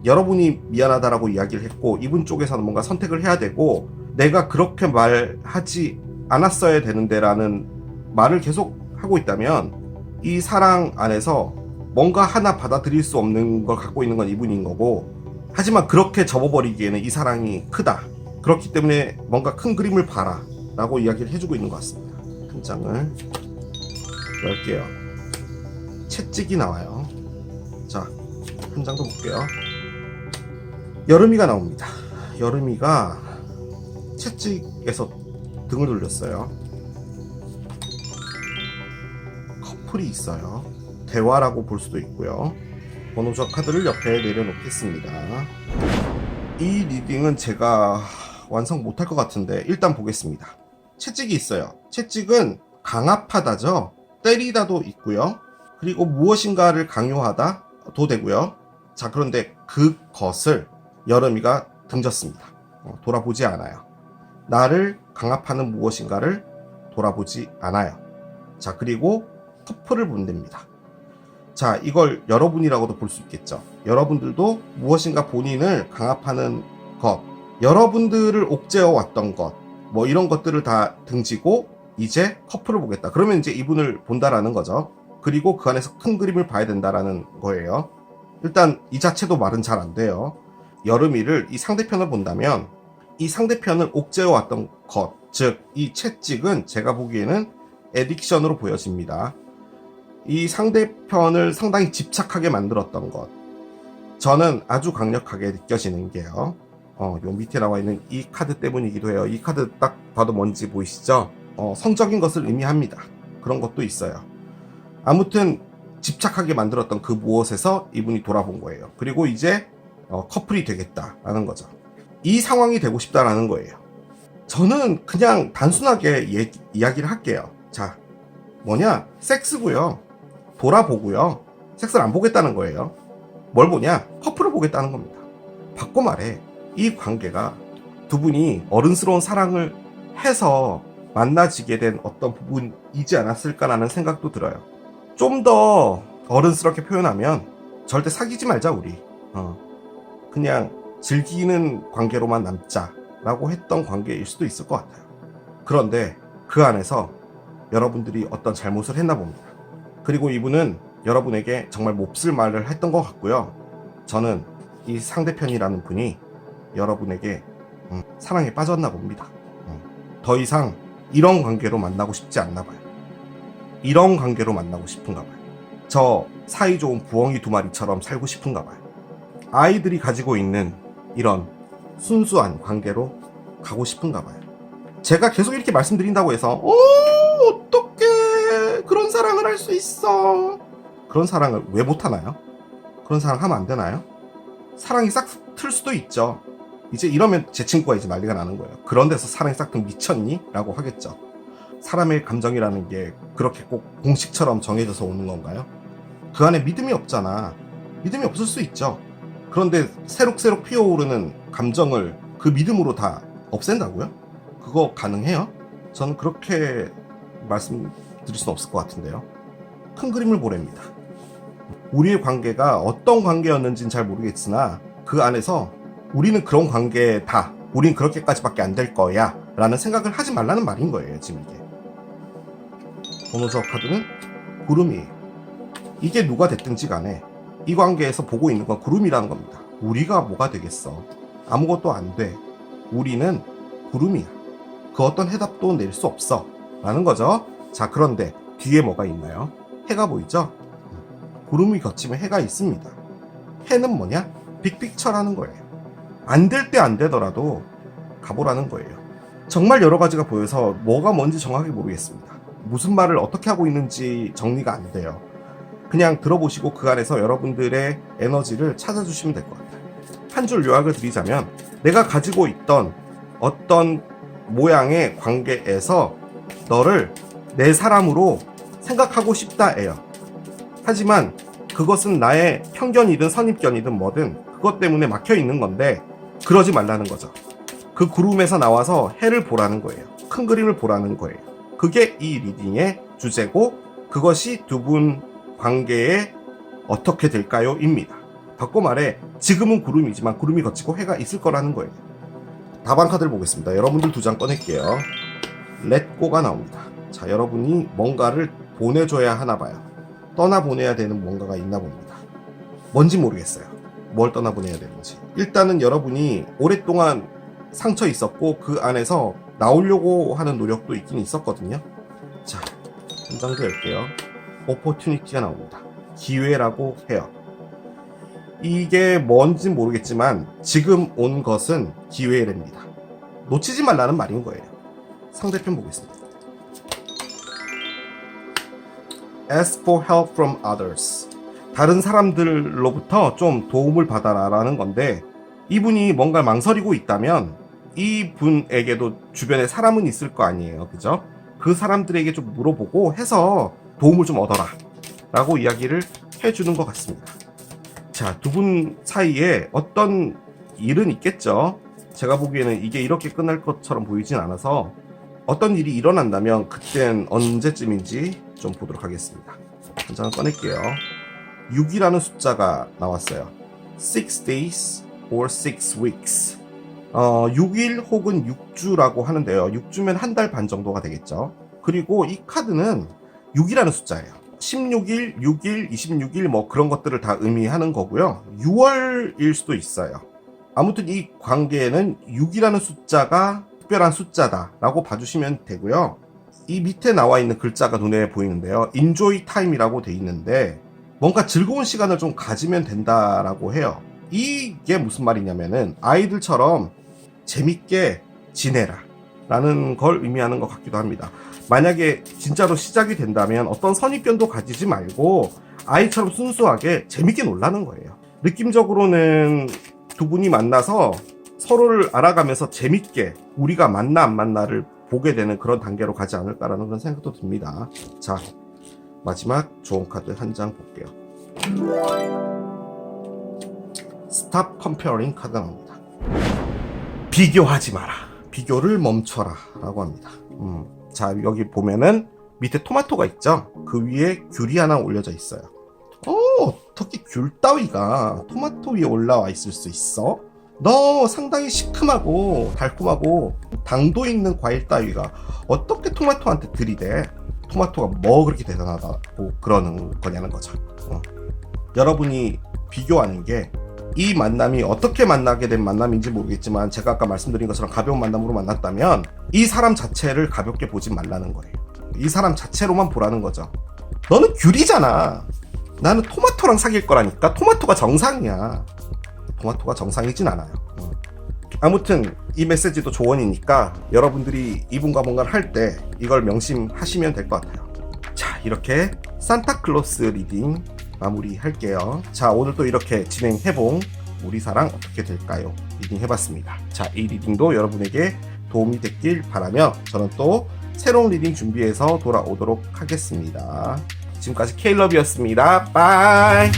여러분이 미안하다라고 이야기를 했고 이분 쪽에서는 뭔가 선택을 해야 되고, 내가 그렇게 말하지 않았어야 되는데 라는 말을 계속 하고 있다면 이 사랑 안에서 뭔가 하나 받아들일 수 없는 걸 갖고 있는 건 이분인 거고, 하지만 그렇게 접어버리기에는 이 사랑이 크다. 그렇기 때문에 뭔가 큰 그림을 봐라 라고 이야기를 해주고 있는 것 같습니다. 한 장을 열게요. 채찍이 나와요. 자, 한 장 더 볼게요. 여름이가 나옵니다. 여름이가 채찍에서 등을 돌렸어요. 커플이 있어요. 대화라고 볼 수도 있고요. 번호적 카드를 옆에 내려놓겠습니다. 이 리딩은 제가 완성 못할 것 같은데 일단 보겠습니다. 채찍이 있어요. 채찍은 강압하다죠. 때리다도 있고요. 그리고 무엇인가를 강요하다도 되고요. 자, 그런데 그것을 여름이가 등졌습니다. 돌아보지 않아요. 나를 강압하는 무엇인가를 돌아보지 않아요. 자, 그리고 커플을 본답니다. 자, 이걸 여러분이라고도 볼 수 있겠죠. 여러분들도 무엇인가 본인을 강압하는 것, 여러분들을 옥죄어 왔던 것, 뭐 이런 것들을 다 등지고 이제 커플을 보겠다. 그러면 이제 이분을 본다라는 거죠. 그리고 그 안에서 큰 그림을 봐야 된다라는 거예요. 일단 이 자체도 말은 잘 안 돼요. 여름이를 이 상대편을 본다면 이 상대편을 옥죄어 왔던 것, 즉 이 채찍은 제가 보기에는 애딕션으로 보여집니다. 이 상대편을 상당히 집착하게 만들었던 것, 저는 아주 강력하게 느껴지는 게요. 요 밑에 나와 있는 이 카드 때문이기도 해요. 이 카드 딱 봐도 뭔지 보이시죠? 성적인 것을 의미합니다. 그런 것도 있어요. 아무튼 집착하게 만들었던 그 무엇에서 이분이 돌아본 거예요. 그리고 이제 커플이 되겠다라는 거죠. 이 상황이 되고 싶다라는 거예요. 저는 그냥 단순하게 이야기를 할게요. 자, 뭐냐? 섹스고요. 돌아보고요. 섹스를 안 보겠다는 거예요. 뭘 보냐? 커플을 보겠다는 겁니다. 바꿔 말해, 이 관계가 두 분이 어른스러운 사랑을 해서 만나지게 된 어떤 부분이지 않았을까라는 생각도 들어요. 좀 더 어른스럽게 표현하면 절대 사귀지 말자 우리. 그냥 즐기는 관계로만 남자라고 했던 관계일 수도 있을 것 같아요. 그런데 그 안에서 여러분들이 어떤 잘못을 했나 봅니다. 그리고 이분은 여러분에게 정말 몹쓸 말을 했던 것 같고요. 저는 이 상대편이라는 분이 여러분에게 사랑에 빠졌나 봅니다. 더 이상 이런 관계로 만나고 싶지 않나 봐요. 이런 관계로 만나고 싶은가 봐요. 저 사이좋은 부엉이 두 마리처럼 살고 싶은가 봐요. 아이들이 가지고 있는 이런 순수한 관계로 가고 싶은가 봐요. 제가 계속 이렇게 말씀드린다고 해서 어떡해, 그런 사랑을 할 수 있어. 그런 사랑을 왜 못하나요? 그런 사랑 하면 안 되나요? 사랑이 싹 틀 수도 있죠. 이제 이러면 제 친구가 이제 난리가 나는 거예요. 그런 데서 사랑이 싹 튼 미쳤니? 라고 하겠죠. 사람의 감정이라는 게 그렇게 꼭 공식처럼 정해져서 오는 건가요? 그 안에 믿음이 없잖아. 믿음이 없을 수 있죠. 그런데 새록새록 피어오르는 감정을 그 믿음으로 다 없앤다고요? 그거 가능해요? 저는 그렇게 말씀드릴 수는 없을 것 같은데요. 큰 그림을 보랍니다. 우리의 관계가 어떤 관계였는지는 잘 모르겠으나 그 안에서 우리는 그런 관계다, 우린 그렇게까지밖에 안 될 거야 라는 생각을 하지 말라는 말인 거예요. 지금 이게 번호적 카드는 구름이에요. 이게 누가 됐든지 간에 이 관계에서 보고 있는 건 구름이라는 겁니다. 우리가 뭐가 되겠어? 아무것도 안 돼. 우리는 구름이야. 그 어떤 해답도 낼 수 없어 라는 거죠. 자, 그런데 뒤에 뭐가 있나요? 해가 보이죠? 구름이 걷히면 해가 있습니다. 해는 뭐냐? 빅픽처라는 거예요. 안 될 때 안 되더라도 가보라는 거예요. 정말 여러 가지가 보여서 뭐가 뭔지 정확하게 모르겠습니다. 무슨 말을 어떻게 하고 있는지 정리가 안 돼요. 그냥 들어보시고 그 안에서 여러분들의 에너지를 찾아주시면 될 것 같아요. 한 줄 요약을 드리자면, 내가 가지고 있던 어떤 모양의 관계에서 너를 내 사람으로 생각하고 싶다예요. 하지만 그것은 나의 편견이든 선입견이든 뭐든 그것 때문에 막혀 있는 건데 그러지 말라는 거죠. 그 구름에서 나와서 해를 보라는 거예요. 큰 그림을 보라는 거예요. 그게 이 리딩의 주제고, 그것이 두 분 관계에 어떻게 될까요? 입니다. 바꿔 말해, 지금은 구름이지만 구름이 걷히고 해가 있을 거라는 거예요. 다방 카드를 보겠습니다. 여러분들 두 장 꺼낼게요. 렛고가 나옵니다. 자, 여러분이 뭔가를 보내줘야 하나 봐요. 떠나보내야 되는 뭔가가 있나 봅니다. 뭔지 모르겠어요. 뭘 떠나보내야 되는지. 일단은 여러분이 오랫동안 상처 있었고 그 안에서 나오려고 하는 노력도 있긴 있었거든요. 자, 한 장 더 열게요. 오퍼튜니티가 나옵니다. 기회라고 해요. 이게 뭔지 모르겠지만 지금 온 것은 기회랍니다. 놓치지 말라는 말인 거예요. 상대편 보겠습니다. Ask for help from others. 다른 사람들로부터 좀 도움을 받아라 라는 건데, 이분이 뭔가 망설이고 있다면 이분에게도 주변에 사람은 있을 거 아니에요. 그죠? 그 사람들에게 좀 물어보고 해서 도움을 좀 얻어라 라고 이야기를 해주는 것 같습니다. 자, 두 분 사이에 어떤 일은 있겠죠. 제가 보기에는 이게 이렇게 끝날 것처럼 보이진 않아서 어떤 일이 일어난다면 그땐 언제쯤인지 좀 보도록 하겠습니다. 한 장을 꺼낼게요. 6이라는 숫자가 나왔어요. 6 days or 6 weeks. 6일 혹은 6주라고 하는데요. 6주면 한 달 반 정도가 되겠죠. 그리고 이 카드는 6이라는 숫자예요. 16일, 6일, 26일 뭐 그런 것들을 다 의미하는 거고요. 6월일 수도 있어요. 아무튼 이 관계에는 6이라는 숫자가 특별한 숫자다라고 봐주시면 되고요. 이 밑에 나와 있는 글자가 눈에 보이는데요. Enjoy time이라고 돼 있는데 뭔가 즐거운 시간을 좀 가지면 된다라고 해요. 이게 무슨 말이냐면은 아이들처럼 재밌게 지내라 라는 걸 의미하는 것 같기도 합니다. 만약에 진짜로 시작이 된다면 어떤 선입견도 가지지 말고 아이처럼 순수하게 재밌게 놀라는 거예요. 느낌적으로는 두 분이 만나서 서로를 알아가면서 재밌게 우리가 맞나 안 맞나를 보게 되는 그런 단계로 가지 않을까라는 그런 생각도 듭니다. 자, 마지막 좋은 카드 한 장 볼게요. Stop comparing 카드가 나옵니다. 비교하지 마라. 비교를 멈춰라 라고 합니다. 자, 여기 보면은 밑에 토마토가 있죠. 그 위에 귤이 하나 올려져 있어요. 어떻게 귤 따위가 토마토 위에 올라와 있을 수 있어? 너 상당히 시큼하고 달콤하고 당도 있는 과일 따위가 어떻게 토마토한테 들이대? 토마토가 뭐 그렇게 대단하다고 그러는 거냐는 거죠. 여러분이 비교하는 게 이 만남이 어떻게 만나게 된 만남인지 모르겠지만 제가 아까 말씀드린 것처럼 가벼운 만남으로 만났다면 이 사람 자체를 가볍게 보지 말라는 거예요. 이 사람 자체로만 보라는 거죠. 너는 귤이잖아. 나는 토마토랑 사귈 거라니까. 토마토가 정상이야. 토마토가 정상이진 않아요. 아무튼 이 메시지도 조언이니까 여러분들이 이분과 뭔가를 할 때 이걸 명심하시면 될 것 같아요. 자, 이렇게 산타클로스 리딩 마무리 할게요. 자, 오늘 또 이렇게 진행해본 우리 사랑 어떻게 될까요? 리딩 해봤습니다. 자, 이 리딩도 여러분에게 도움이 됐길 바라며 저는 또 새로운 리딩 준비해서 돌아오도록 하겠습니다. 지금까지 케일럽이었습니다. 바이.